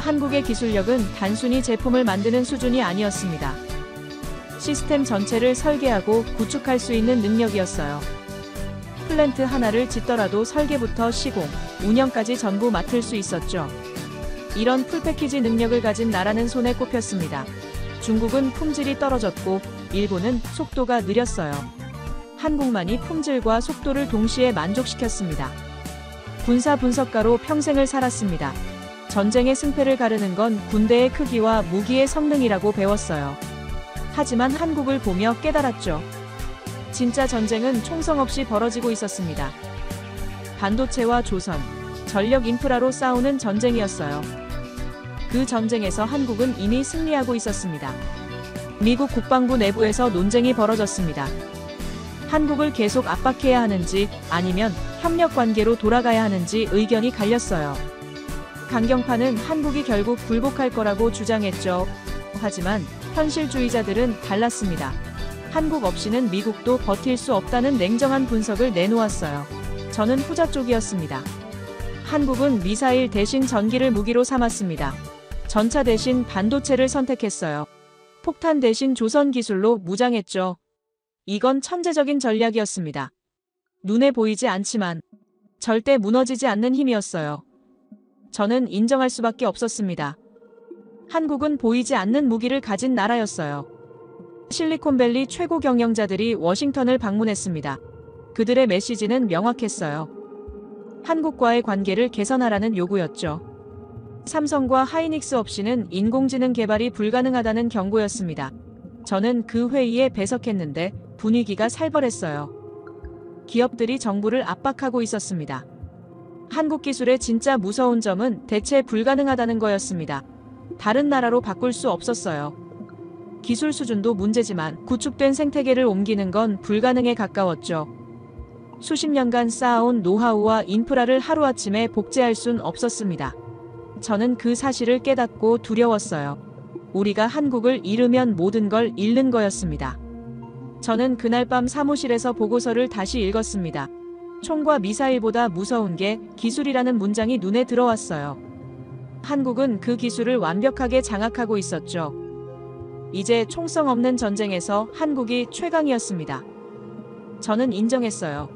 한국의 기술력은 단순히 제품을 만드는 수준이 아니었습니다. 시스템 전체를 설계하고 구축할 수 있는 능력이었어요. 플랜트 하나를 짓더라도 설계부터 시공, 운영까지 전부 맡을 수 있었죠. 이런 풀패키지 능력을 가진 나라는 손에 꼽혔습니다. 중국은 품질이 떨어졌고 일본은 속도가 느렸어요. 한국만이 품질과 속도를 동시에 만족시켰습니다. 군사 분석가로 평생을 살았습니다. 전쟁의 승패를 가르는 건 군대의 크기와 무기의 성능이라고 배웠어요. 하지만 한국을 보며 깨달았죠. 진짜 전쟁은 총성 없이 벌어지고 있었습니다. 반도체와 조선, 전력 인프라로 싸우는 전쟁이었어요. 그 전쟁에서 한국은 이미 승리하고 있었습니다. 미국 국방부 내부에서 논쟁이 벌어졌습니다. 한국을 계속 압박해야 하는지 아니면 협력 관계로 돌아가야 하는지 의견이 갈렸어요. 강경파는 한국이 결국 굴복할 거라고 주장했죠. 하지만 현실주의자들은 달랐습니다. 한국 없이는 미국도 버틸 수 없다는 냉정한 분석을 내놓았어요. 저는 후자 쪽이었습니다. 한국은 미사일 대신 전기를 무기로 삼았습니다. 전차 대신 반도체를 선택했어요. 폭탄 대신 조선 기술로 무장했죠. 이건 천재적인 전략이었습니다. 눈에 보이지 않지만 절대 무너지지 않는 힘이었어요. 저는 인정할 수밖에 없었습니다. 한국은 보이지 않는 무기를 가진 나라였어요. 실리콘밸리 최고 경영자들이 워싱턴을 방문했습니다. 그들의 메시지는 명확했어요. 한국과의 관계를 개선하라는 요구였죠. 삼성과 하이닉스 없이는 인공지능 개발이 불가능하다는 경고였습니다. 저는 그 회의에 배석했는데 분위기가 살벌했어요. 기업들이 정부를 압박하고 있었습니다. 한국 기술의 진짜 무서운 점은 대체 불가능하다는 거였습니다. 다른 나라로 바꿀 수 없었어요. 기술 수준도 문제지만 구축된 생태계를 옮기는 건 불가능에 가까웠죠. 수십 년간 쌓아온 노하우와 인프라를 하루아침에 복제할 순 없었습니다. 저는 그 사실을 깨닫고 두려웠어요. 우리가 한국을 잃으면 모든 걸 잃는 거였습니다. 저는 그날 밤 사무실에서 보고서를 다시 읽었습니다. 총과 미사일보다 무서운 게 기술이라는 문장이 눈에 들어왔어요. 한국은 그 기술을 완벽하게 장악하고 있었죠. 이제 총성 없는 전쟁에서 한국이 최강이었습니다. 저는 인정했어요.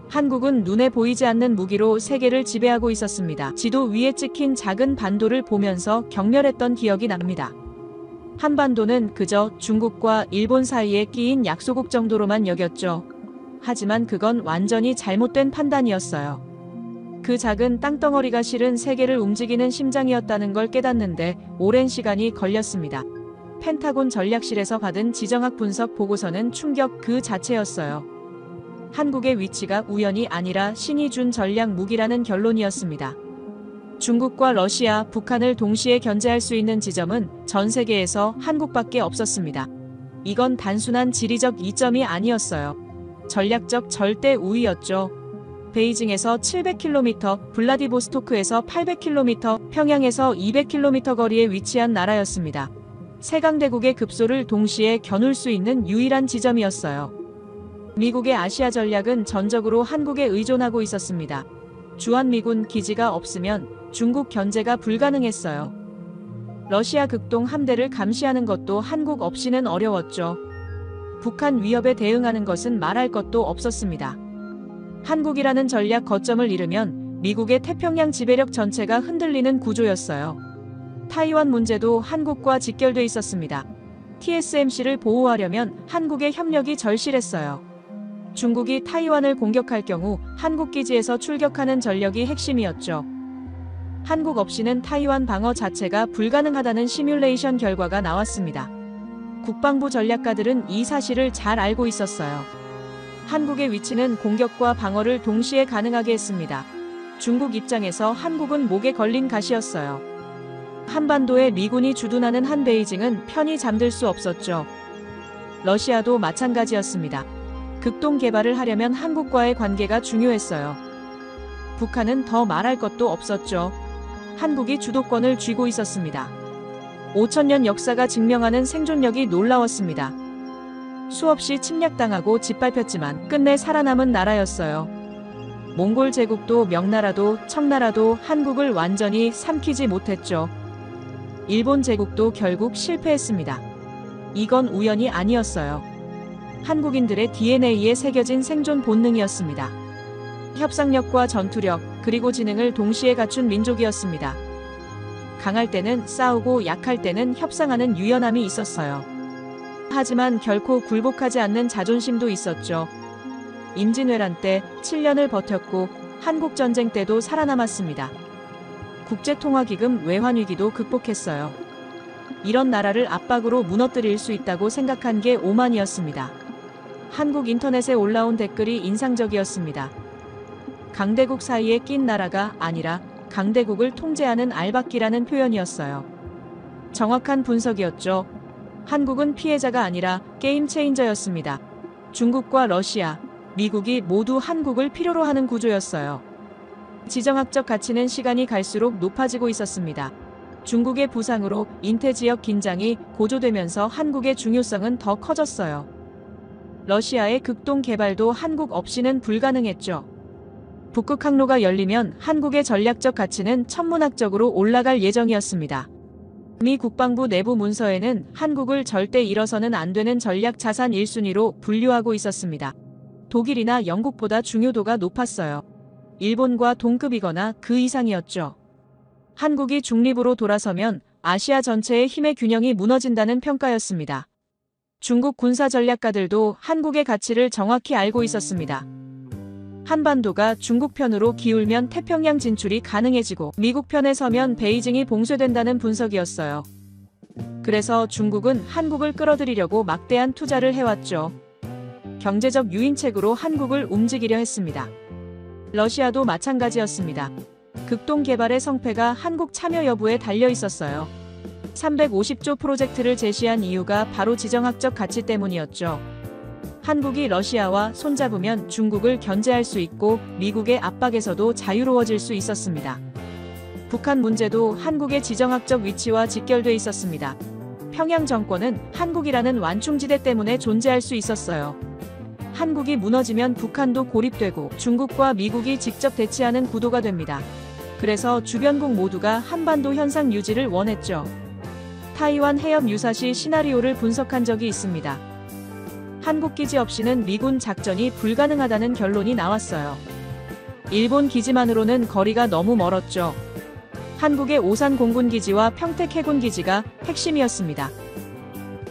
한국은 눈에 보이지 않는 무기로 세계를 지배하고 있었습니다. 지도 위에 찍힌 작은 반도를 보면서 경멸했던 기억이 납니다. 한반도는 그저 중국과 일본 사이에 끼인 약소국 정도로만 여겼죠. 하지만 그건 완전히 잘못된 판단이었어요. 그 작은 땅덩어리가 실은 세계를 움직이는 심장이었다는 걸 깨닫는데 오랜 시간이 걸렸습니다. 펜타곤 전략실에서 받은 지정학 분석 보고서는 충격 그 자체였어요. 한국의 위치가 우연이 아니라 신이 준 전략 무기라는 결론이었습니다. 중국과 러시아, 북한을 동시에 견제할 수 있는 지점은 전 세계에서 한국밖에 없었습니다. 이건 단순한 지리적 이점이 아니었어요. 전략적 절대 우위였죠. 베이징에서 700km, 블라디보스토크에서 800km, 평양에서 200km 거리에 위치한 나라였습니다. 세강대국의 급소를 동시에 겨눌 수 있는 유일한 지점이었어요. 미국의 아시아 전략은 전적으로 한국에 의존하고 있었습니다. 주한미군 기지가 없으면 중국 견제가 불가능했어요. 러시아 극동 함대를 감시하는 것도 한국 없이는 어려웠죠. 북한 위협에 대응하는 것은 말할 것도 없었습니다. 한국이라는 전략 거점을 잃으면 미국의 태평양 지배력 전체가 흔들리는 구조였어요. 타이완 문제도 한국과 직결돼 있었습니다. TSMC를 보호하려면 한국의 협력이 절실했어요. 중국이 타이완을 공격할 경우 한국 기지에서 출격하는 전력이 핵심이었죠. 한국 없이는 타이완 방어 자체가 불가능하다는 시뮬레이션 결과가 나왔습니다. 국방부 전략가들은 이 사실을 잘 알고 있었어요. 한국의 위치는 공격과 방어를 동시에 가능하게 했습니다. 중국 입장에서 한국은 목에 걸린 가시였어요. 한반도에 미군이 주둔하는 한 베이징은 편히 잠들 수 없었죠. 러시아도 마찬가지였습니다. 극동 개발을 하려면 한국과의 관계가 중요했어요. 북한은 더 말할 것도 없었죠. 한국이 주도권을 쥐고 있었습니다. 5,000년 역사가 증명하는 생존력이 놀라웠습니다. 수없이 침략당하고 짓밟혔지만 끝내 살아남은 나라였어요. 몽골 제국도 명나라도 청나라도 한국을 완전히 삼키지 못했죠. 일본 제국도 결국 실패했습니다. 이건 우연이 아니었어요. 한국인들의 DNA에 새겨진 생존 본능이었습니다. 협상력과 전투력, 그리고 지능을 동시에 갖춘 민족이었습니다. 강할 때는 싸우고 약할 때는 협상하는 유연함이 있었어요. 하지만 결코 굴복하지 않는 자존심도 있었죠. 임진왜란 때 7년을 버텼고 한국전쟁 때도 살아남았습니다. 국제통화기금 외환위기도 극복했어요. 이런 나라를 압박으로 무너뜨릴 수 있다고 생각한 게 오만이었습니다. 한국 인터넷에 올라온 댓글이 인상적이었습니다. 강대국 사이에 낀 나라가 아니라 강대국을 통제하는 알박기라는 표현이었어요. 정확한 분석이었죠. 한국은 피해자가 아니라 게임 체인저였습니다. 중국과 러시아, 미국이 모두 한국을 필요로 하는 구조였어요. 지정학적 가치는 시간이 갈수록 높아지고 있었습니다. 중국의 부상으로 인태 지역 긴장이 고조되면서 한국의 중요성은 더 커졌어요. 러시아의 극동 개발도 한국 없이는 불가능했죠. 북극 항로가 열리면 한국의 전략적 가치는 천문학적으로 올라갈 예정이었습니다. 미 국방부 내부 문서에는 한국을 절대 잃어서는 안 되는 전략 자산 1순위로 분류하고 있었습니다. 독일이나 영국보다 중요도가 높았어요. 일본과 동급이거나 그 이상이었죠. 한국이 중립으로 돌아서면 아시아 전체의 힘의 균형이 무너진다는 평가였습니다. 중국 군사 전략가들도 한국의 가치를 정확히 알고 있었습니다. 한반도가 중국 편으로 기울면 태평양 진출이 가능해지고 미국 편에 서면 베이징이 봉쇄된다는 분석이었어요. 그래서 중국은 한국을 끌어들이려고 막대한 투자를 해왔죠. 경제적 유인책으로 한국을 움직이려 했습니다. 러시아도 마찬가지였습니다. 극동 개발의 성패가 한국 참여 여부에 달려 있었어요. 350조 프로젝트를 제시한 이유가 바로 지정학적 가치 때문이었죠. 한국이 러시아와 손잡으면 중국을 견제할 수 있고 미국의 압박에서도 자유로워질 수 있었습니다. 북한 문제도 한국의 지정학적 위치와 직결돼 있었습니다. 평양 정권은 한국이라는 완충지대 때문에 존재할 수 있었어요. 한국이 무너지면 북한도 고립되고 중국과 미국이 직접 대치하는 구도가 됩니다. 그래서 주변국 모두가 한반도 현상 유지를 원했죠. 타이완 해협 유사시 시나리오를 분석한 적이 있습니다. 한국 기지 없이는 미군 작전이 불가능하다는 결론이 나왔어요. 일본 기지만으로는 거리가 너무 멀었죠. 한국의 오산 공군기지와 평택 해군기지가 핵심이었습니다.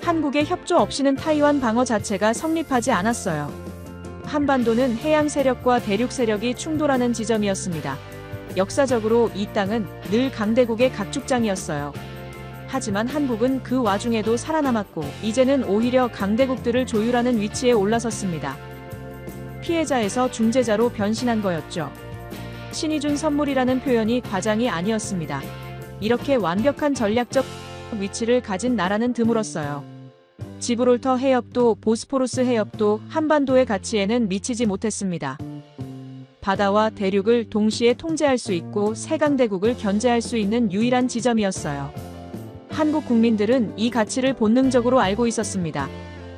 한국의 협조 없이는 타이완 방어 자체가 성립하지 않았어요. 한반도는 해양 세력과 대륙 세력이 충돌하는 지점이었습니다. 역사적으로 이 땅은 늘 강대국의 각축장이었어요. 하지만 한국은 그 와중에도 살아남았고 이제는 오히려 강대국들을 조율하는 위치에 올라섰습니다. 피해자에서 중재자로 변신한 거였죠. 신이 준 선물이라는 표현이 과장이 아니었습니다. 이렇게 완벽한 전략적 위치를 가진 나라는 드물었어요. 지브롤터 해협도 보스포루스 해협도 한반도의 가치에는 미치지 못했습니다. 바다와 대륙을 동시에 통제할 수 있고 세 강대국을 견제할 수 있는 유일한 지점이었어요. 한국 국민들은 이 가치를 본능적으로 알고 있었습니다.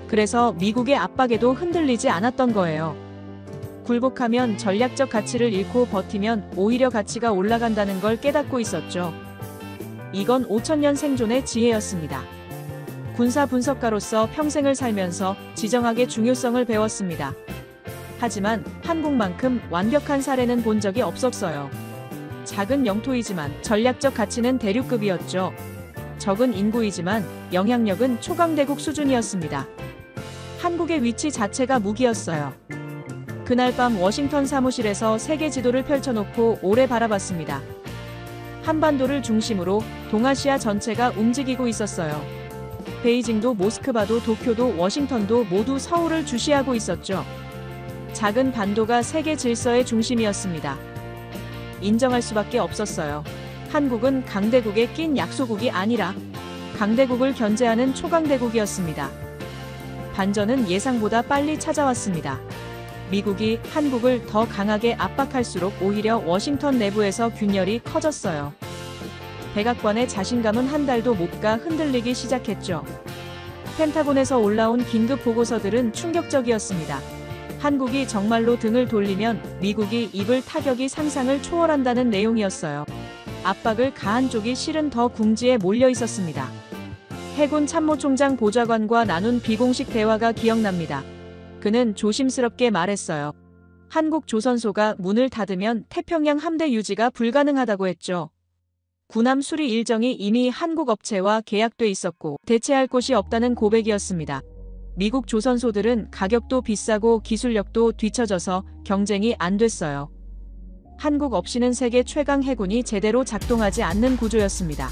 그래서 미국의 압박에도 흔들리지 않았던 거예요. 굴복하면 전략적 가치를 잃고 버티면 오히려 가치가 올라간다는 걸 깨닫고 있었죠. 이건 5천년 생존의 지혜였습니다. 군사 분석가로서 평생을 살면서 지정학의 중요성을 배웠습니다. 하지만 한국만큼 완벽한 사례는 본 적이 없었어요. 작은 영토이지만 전략적 가치는 대륙급이었죠. 적은 인구이지만 영향력은 초강대국 수준이었습니다. 한국의 위치 자체가 무기였어요. 그날 밤 워싱턴 사무실에서 세계 지도를 펼쳐놓고 오래 바라봤습니다. 한반도를 중심으로 동아시아 전체가 움직이고 있었어요. 베이징도 모스크바도 도쿄도 워싱턴도 모두 서울을 주시하고 있었죠. 작은 반도가 세계 질서의 중심이었습니다. 인정할 수밖에 없었어요. 한국은 강대국에 낀 약소국이 아니라 강대국을 견제하는 초강대국이었습니다. 반전은 예상보다 빨리 찾아왔습니다. 미국이 한국을 더 강하게 압박할수록 오히려 워싱턴 내부에서 균열이 커졌어요. 백악관의 자신감은 한 달도 못 가 흔들리기 시작했죠. 펜타곤에서 올라온 긴급 보고서들은 충격적이었습니다. 한국이 정말로 등을 돌리면 미국이 입을 타격이 상상을 초월한다는 내용이었어요. 압박을 가한 쪽이 실은 더 궁지에 몰려 있었습니다. 해군 참모총장 보좌관과 나눈 비공식 대화가 기억납니다. 그는 조심스럽게 말했어요. 한국 조선소가 문을 닫으면 태평양 함대 유지가 불가능하다고 했죠. 군함 수리 일정이 이미 한국 업체와 계약돼 있었고 대체할 곳이 없다는 고백이었습니다. 미국 조선소들은 가격도 비싸고 기술력도 뒤처져서 경쟁이 안 됐어요. 한국 없이는 세계 최강 해군이 제대로 작동하지 않는 구조였습니다.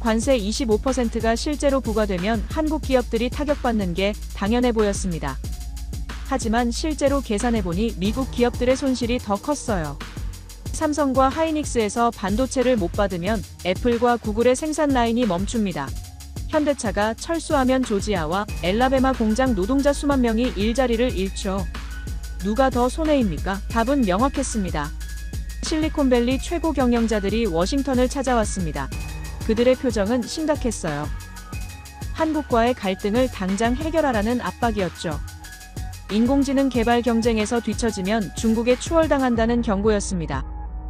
관세 25%가 실제로 부과되면 한국 기업들이 타격받는 게 당연해 보였습니다. 하지만 실제로 계산해보니 미국 기업들의 손실이 더 컸어요. 삼성과 하이닉스에서 반도체를 못 받으면 애플과 구글의 생산 라인이 멈춥니다. 현대차가 철수하면 조지아와 엘라베마 공장 노동자 수만 명이 일자리를 잃죠. 누가 더 손해입니까? 답은 명확했습니다. 실리콘밸리 최고 경영자들이 워싱턴을 찾아왔습니다. 그들의 표정은 심각했어요. 한국과의 갈등을 당장 해결하라는 압박이었죠. 인공지능 개발 경쟁에서 뒤처지면 중국에 추월당한다는 경고였습니다.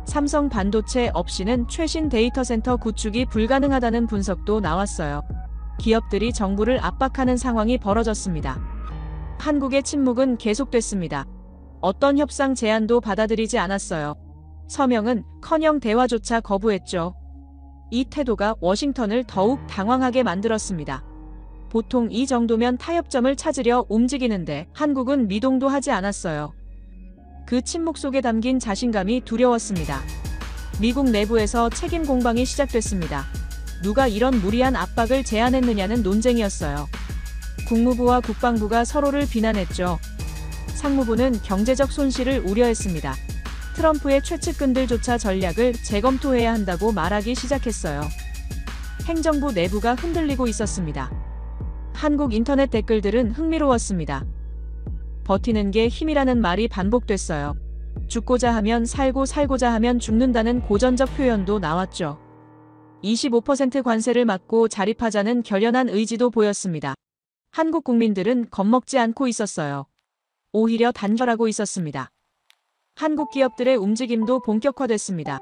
삼성 반도체 없이는 최신 데이터 센터 구축이 불가능하다는 분석도 나왔어요. 기업들이 정부를 압박하는 상황이 벌어졌습니다. 한국의 침묵은 계속됐습니다. 어떤 협상 제안도 받아들이지 않았어요. 서명은 커녕 대화조차 거부했죠. 이 태도가 워싱턴을 더욱 당황하게 만들었습니다. 보통 이 정도면 타협점을 찾으려 움직이는데 한국은 미동도 하지 않았어요. 그 침묵 속에 담긴 자신감이 두려웠습니다. 미국 내부에서 책임 공방이 시작됐습니다. 누가 이런 무리한 압박을 제안했느냐는 논쟁이었어요. 국무부와 국방부가 서로를 비난했죠. 상무부는 경제적 손실을 우려했습니다. 트럼프의 최측근들조차 전략을 재검토해야 한다고 말하기 시작했어요. 행정부 내부가 흔들리고 있었습니다. 한국 인터넷 댓글들은 흥미로웠습니다. 버티는 게 힘이라는 말이 반복됐어요. 죽고자 하면 살고 살고자 하면 죽는다는 고전적 표현도 나왔죠. 25% 관세를 막고 자립하자는 결연한 의지도 보였습니다. 한국 국민들은 겁먹지 않고 있었어요. 오히려 단결하고 있었습니다. 한국 기업들의 움직임도 본격화됐습니다.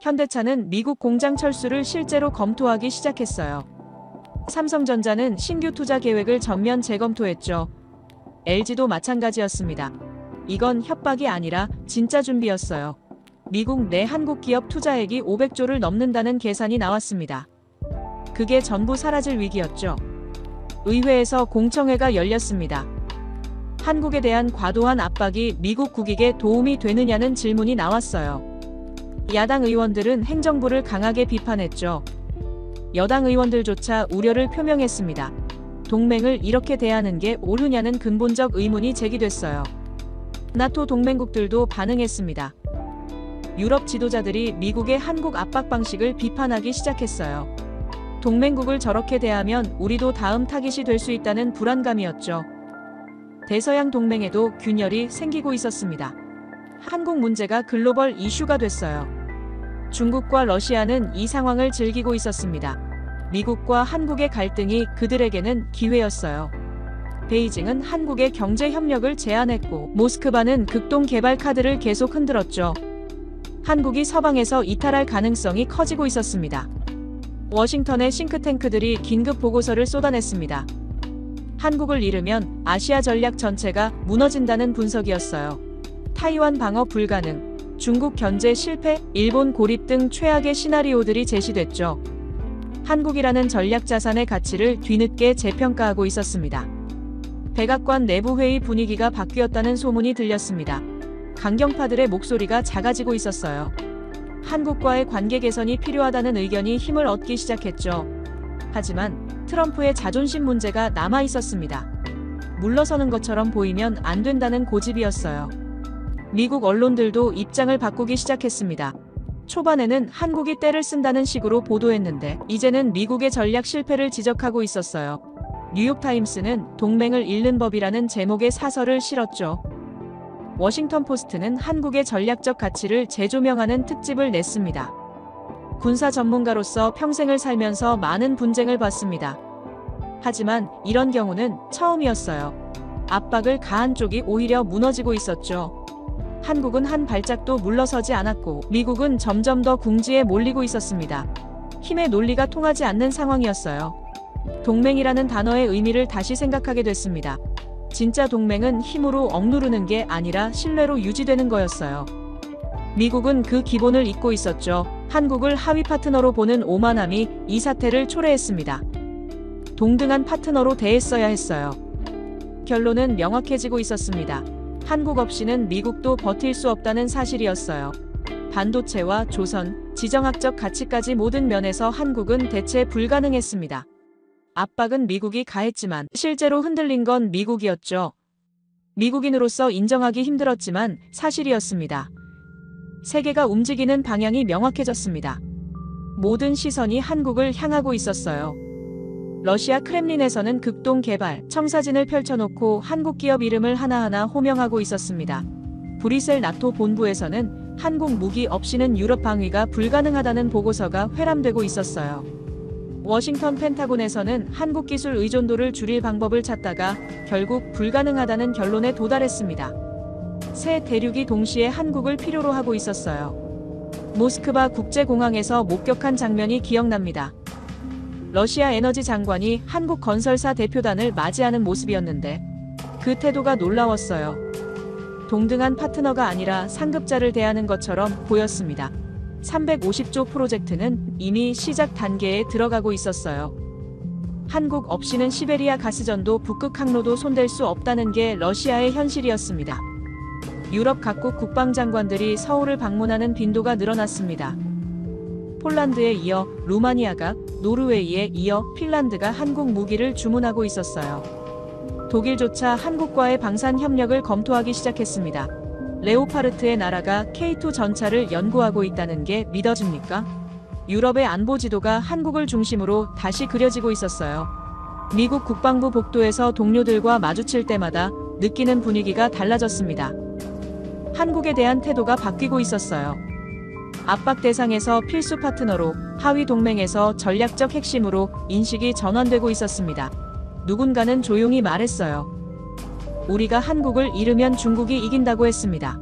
현대차는 미국 공장 철수를 실제로 검토하기 시작했어요. 삼성전자는 신규 투자 계획을 전면 재검토했죠. LG도 마찬가지였습니다. 이건 협박이 아니라 진짜 준비였어요. 미국 내 한국 기업 투자액이 500조를 넘는다는 계산이 나왔습니다. 그게 전부 사라질 위기였죠. 의회에서 공청회가 열렸습니다. 한국에 대한 과도한 압박이 미국 국익에 도움이 되느냐는 질문이 나왔어요. 야당 의원들은 행정부를 강하게 비판했죠. 여당 의원들조차 우려를 표명했습니다. 동맹을 이렇게 대하는 게 옳으냐는 근본적 의문이 제기됐어요. 나토 동맹국들도 반응했습니다. 유럽 지도자들이 미국의 한국 압박 방식을 비판하기 시작했어요. 동맹국을 저렇게 대하면 우리도 다음 타깃이 될 수 있다는 불안감이었죠. 대서양 동맹에도 균열이 생기고 있었습니다. 한국 문제가 글로벌 이슈가 됐어요. 중국과 러시아는 이 상황을 즐기고 있었습니다. 미국과 한국의 갈등이 그들에게는 기회였어요. 베이징은 한국의 경제 협력을 제안했고 모스크바는 극동 개발 카드를 계속 흔들었죠. 한국이 서방에서 이탈할 가능성이 커지고 있었습니다. 워싱턴의 싱크탱크들이 긴급 보고서를 쏟아냈습니다. 한국을 잃으면 아시아 전략 전체가 무너진다는 분석이었어요. 타이완 방어 불가능, 중국 견제 실패, 일본 고립 등 최악의 시나리오들이 제시됐죠. 한국이라는 전략 자산의 가치를 뒤늦게 재평가하고 있었습니다. 백악관 내부 회의 분위기가 바뀌었다는 소문이 들렸습니다. 강경파들의 목소리가 작아지고 있었어요. 한국과의 관계 개선이 필요하다는 의견이 힘을 얻기 시작했죠. 하지만 트럼프의 자존심 문제가 남아 있었습니다. 물러서는 것처럼 보이면 안 된다는 고집이었어요. 미국 언론들도 입장을 바꾸기 시작했습니다. 초반에는 한국이 떼를 쓴다는 식으로 보도했는데 이제는 미국의 전략 실패를 지적하고 있었어요. 뉴욕타임스는 동맹을 잃는 법이라는 제목의 사설을 실었죠. 워싱턴 포스트는 한국의 전략적 가치를 재조명하는 특집을 냈습니다. 군사 전문가로서 평생을 살면서 많은 분쟁을 봤습니다. 하지만 이런 경우는 처음이었어요. 압박을 가한 쪽이 오히려 무너지고 있었죠. 한국은 한 발짝도 물러서지 않았고 미국은 점점 더 궁지에 몰리고 있었습니다. 힘의 논리가 통하지 않는 상황이었어요. 동맹이라는 단어의 의미를 다시 생각하게 됐습니다. 진짜 동맹은 힘으로 억누르는 게 아니라 신뢰로 유지되는 거였어요. 미국은 그 기본을 잊고 있었죠. 한국을 하위 파트너로 보는 오만함이 이 사태를 초래했습니다. 동등한 파트너로 대했어야 했어요. 결론은 명확해지고 있었습니다. 한국 없이는 미국도 버틸 수 없다는 사실이었어요. 반도체와 조선, 지정학적 가치까지 모든 면에서 한국은 대체 불가능했습니다. 압박은 미국이 가했지만 실제로 흔들린 건 미국이었죠. 미국인으로서 인정하기 힘들었지만 사실이었습니다. 세계가 움직이는 방향이 명확해졌습니다. 모든 시선이 한국을 향하고 있었어요. 러시아 크렘린에서는 극동 개발, 청사진을 펼쳐놓고 한국 기업 이름을 하나하나 호명하고 있었습니다. 브뤼셀 나토 본부에서는 한국 무기 없이는 유럽 방위가 불가능하다는 보고서가 회람되고 있었어요. 워싱턴 펜타곤에서는 한국 기술 의존도를 줄일 방법을 찾다가 결국 불가능하다는 결론에 도달했습니다. 세 대륙이 동시에 한국을 필요로 하고 있었어요. 모스크바 국제공항에서 목격한 장면이 기억납니다. 러시아 에너지 장관이 한국 건설사 대표단을 맞이하는 모습이었는데 그 태도가 놀라웠어요. 동등한 파트너가 아니라 상급자를 대하는 것처럼 보였습니다. 350조 프로젝트는 이미 시작 단계에 들어가고 있었어요. 한국 없이는 시베리아 가스전도 북극 항로도 손댈 수 없다는 게 러시아의 현실이었습니다. 유럽 각국 국방장관들이 서울을 방문하는 빈도가 늘어났습니다. 폴란드에 이어 루마니아가, 노르웨이에 이어 핀란드가 한국 무기를 주문하고 있었어요. 독일조차 한국과의 방산 협력을 검토하기 시작했습니다. 레오파르트의 나라가 K2 전차를 연구하고 있다는 게 믿어집니까? 유럽의 안보 지도가 한국을 중심으로 다시 그려지고 있었어요. 미국 국방부 복도에서 동료들과 마주칠 때마다 느끼는 분위기가 달라졌습니다. 한국에 대한 태도가 바뀌고 있었어요. 압박 대상에서 필수 파트너로, 하위 동맹에서 전략적 핵심으로 인식이 전환되고 있었습니다. 누군가는 조용히 말했어요. 우리가 한국을 잃으면 중국이 이긴다고 했습니다.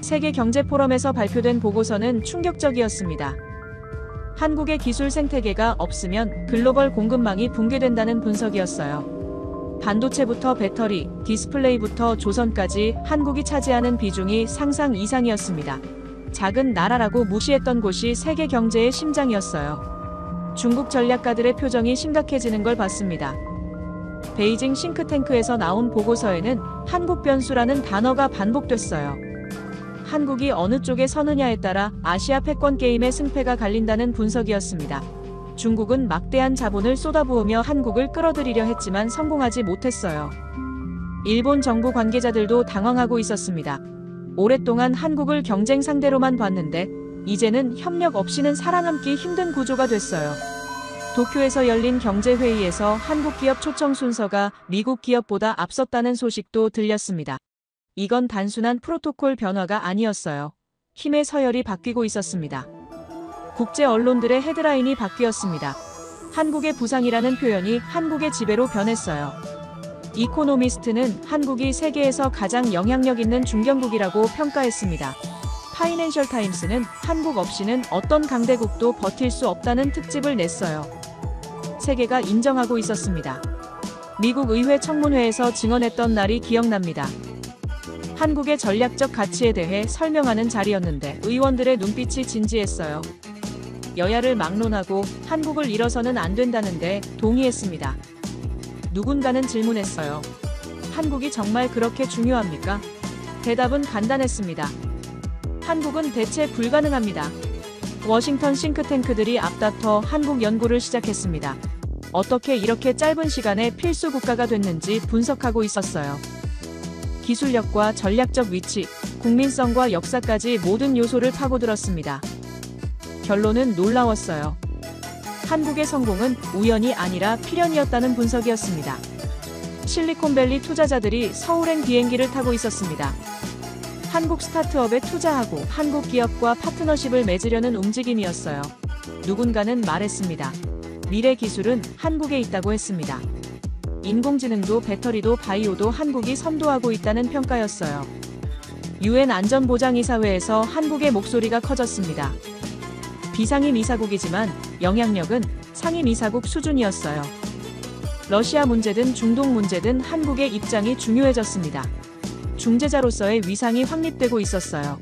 세계경제포럼에서 발표된 보고서는 충격적이었습니다. 한국의 기술 생태계가 없으면 글로벌 공급망이 붕괴된다는 분석이었어요. 반도체부터 배터리, 디스플레이부터 조선까지 한국이 차지하는 비중이 상상 이상이었습니다. 작은 나라라고 무시했던 곳이 세계 경제의 심장이었어요. 중국 전략가들의 표정이 심각해지는 걸 봤습니다. 베이징 싱크탱크에서 나온 보고서에는 한국 변수라는 단어가 반복됐어요. 한국이 어느 쪽에 서느냐에 따라 아시아 패권 게임의 승패가 갈린다는 분석이었습니다. 중국은 막대한 자본을 쏟아부으며 한국을 끌어들이려 했지만 성공하지 못했어요. 일본 정부 관계자들도 당황하고 있었습니다. 오랫동안 한국을 경쟁 상대로만 봤는데 이제는 협력 없이는 살아남기 힘든 구조가 됐어요. 도쿄에서 열린 경제회의에서 한국 기업 초청 순서가 미국 기업보다 앞섰다는 소식도 들렸습니다. 이건 단순한 프로토콜 변화가 아니었어요. 힘의 서열이 바뀌고 있었습니다. 국제 언론들의 헤드라인이 바뀌었습니다. 한국의 부상이라는 표현이 한국의 지배로 변했어요. 이코노미스트는 한국이 세계에서 가장 영향력 있는 중견국이라고 평가했습니다. 파이낸셜 타임스는 한국 없이는 어떤 강대국도 버틸 수 없다는 특집을 냈어요. 세계가 인정하고 있었습니다. 미국 의회 청문회에서 증언했던 날이 기억납니다. 한국의 전략적 가치에 대해 설명하는 자리였는데 의원들의 눈빛이 진지했어요. 여야를 막론하고 한국을 잃어서는 안 된다는데 동의했습니다. 누군가는 질문했어요. 한국이 정말 그렇게 중요합니까? 대답은 간단했습니다. 한국은 대체 불가능합니다. 워싱턴 싱크탱크들이 앞다퉈 한국 연구를 시작했습니다. 어떻게 이렇게 짧은 시간에 필수 국가가 됐는지 분석하고 있었어요. 기술력과 전략적 위치, 국민성과 역사까지 모든 요소를 파고들었습니다. 결론은 놀라웠어요. 한국의 성공은 우연이 아니라 필연이었다는 분석이었습니다. 실리콘밸리 투자자들이 서울행 비행기를 타고 있었습니다. 한국 스타트업에 투자하고 한국 기업과 파트너십을 맺으려는 움직임이었어요. 누군가는 말했습니다. 미래 기술은 한국에 있다고 했습니다. 인공지능도 배터리도 바이오도 한국이 선도하고 있다는 평가였어요. UN 안전보장이사회에서 한국의 목소리가 커졌습니다. 비상임 이사국이지만 영향력은 상임 이사국 수준이었어요. 러시아 문제든 중동 문제든 한국의 입장이 중요해졌습니다. 중재자로서의 위상이 확립되고 있었어요.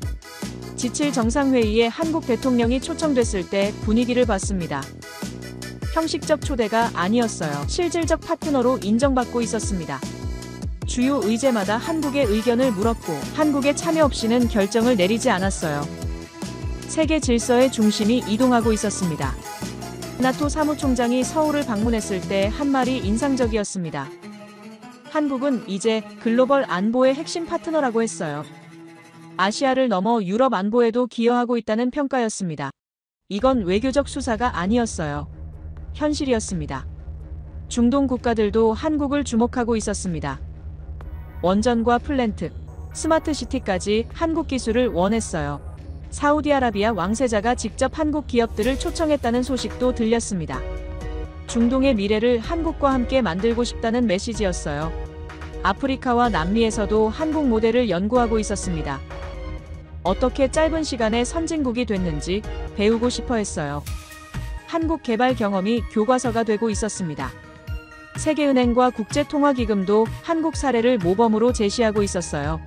G7 정상회의에 한국 대통령이 초청됐을 때 분위기를 봤습니다. 형식적 초대가 아니었어요. 실질적 파트너로 인정받고 있었습니다. 주요 의제마다 한국의 의견을 물었고 한국의 참여 없이는 결정을 내리지 않았어요. 세계 질서의 중심이 이동하고 있었습니다. 나토 사무총장이 서울을 방문했을 때 한 말이 인상적이었습니다. 한국은 이제 글로벌 안보의 핵심 파트너라고 했어요. 아시아를 넘어 유럽 안보에도 기여하고 있다는 평가였습니다. 이건 외교적 수사가 아니었어요. 현실이었습니다. 중동 국가들도 한국을 주목하고 있었습니다. 원전과 플랜트, 스마트시티까지 한국 기술을 원했어요. 사우디아라비아 왕세자가 직접 한국 기업들을 초청했다는 소식도 들렸습니다. 중동의 미래를 한국과 함께 만들고 싶다는 메시지였어요. 아프리카와 남미에서도 한국 모델을 연구하고 있었습니다. 어떻게 짧은 시간에 선진국이 됐는지 배우고 싶어 했어요. 한국 개발 경험이 교과서가 되고 있었습니다. 세계은행과 국제통화기금도 한국 사례를 모범으로 제시하고 있었어요.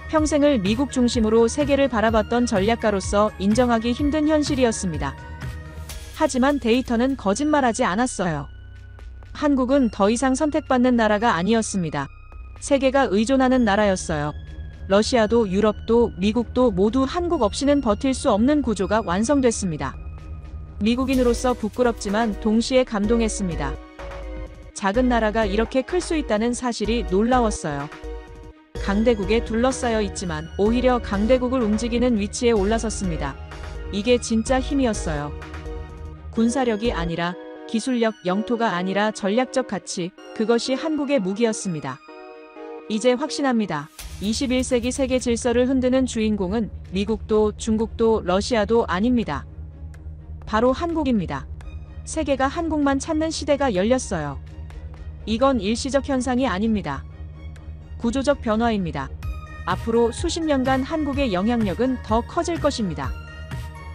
평생을 미국 중심으로 세계를 바라봤던 전략가로서 인정하기 힘든 현실이었습니다. 하지만 데이터는 거짓말하지 않았어요. 한국은 더 이상 선택받는 나라가 아니었습니다. 세계가 의존하는 나라였어요. 러시아도 유럽도 미국도 모두 한국 없이는 버틸 수 없는 구조가 완성됐습니다. 미국인으로서 부끄럽지만 동시에 감동했습니다. 작은 나라가 이렇게 클 수 있다는 사실이 놀라웠어요. 강대국에 둘러싸여 있지만 오히려 강대국을 움직이는 위치에 올라섰습니다. 이게 진짜 힘이었어요. 군사력이 아니라 기술력, 영토가 아니라 전략적 가치, 그것이 한국의 무기였습니다. 이제 확신합니다. 21세기 세계 질서를 흔드는 주인공은 미국도 중국도 러시아도 아닙니다. 바로 한국입니다. 세계가 한국만 찾는 시대가 열렸어요. 이건 일시적 현상이 아닙니다. 구조적 변화입니다. 앞으로 수십 년간 한국의 영향력은 더 커질 것입니다.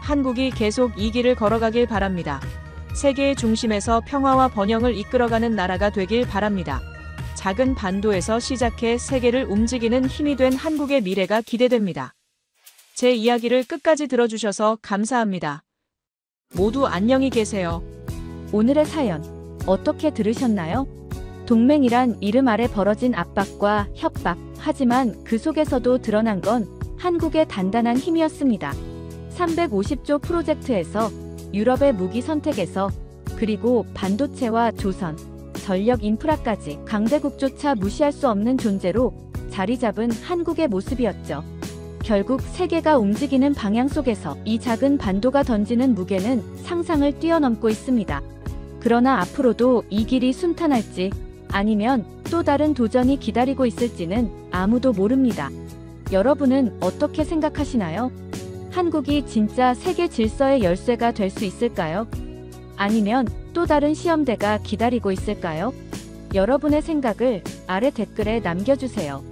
한국이 계속 이 길을 걸어가길 바랍니다. 세계의 중심에서 평화와 번영을 이끌어가는 나라가 되길 바랍니다. 작은 반도에서 시작해 세계를 움직이는 힘이 된 한국의 미래가 기대됩니다. 제 이야기를 끝까지 들어주셔서 감사합니다. 모두 안녕히 계세요. 오늘의 사연 어떻게 들으셨나요? 동맹이란 이름 아래 벌어진 압박과 협박, 하지만 그 속에서도 드러난 건 한국의 단단한 힘이었습니다. 350조 프로젝트에서 유럽의 무기 선택에서 그리고 반도체와 조선, 전력 인프라까지 강대국조차 무시할 수 없는 존재로 자리 잡은 한국의 모습이었죠. 결국 세계가 움직이는 방향 속에서 이 작은 반도가 던지는 무게는 상상을 뛰어넘고 있습니다. 그러나 앞으로도 이 길이 순탄할지 아니면 또 다른 도전이 기다리고 있을지는 아무도 모릅니다. 여러분은 어떻게 생각하시나요? 한국이 진짜 세계 질서의 열쇠가 될 수 있을까요? 아니면 또 다른 시험대가 기다리고 있을까요? 여러분의 생각을 아래 댓글에 남겨주세요.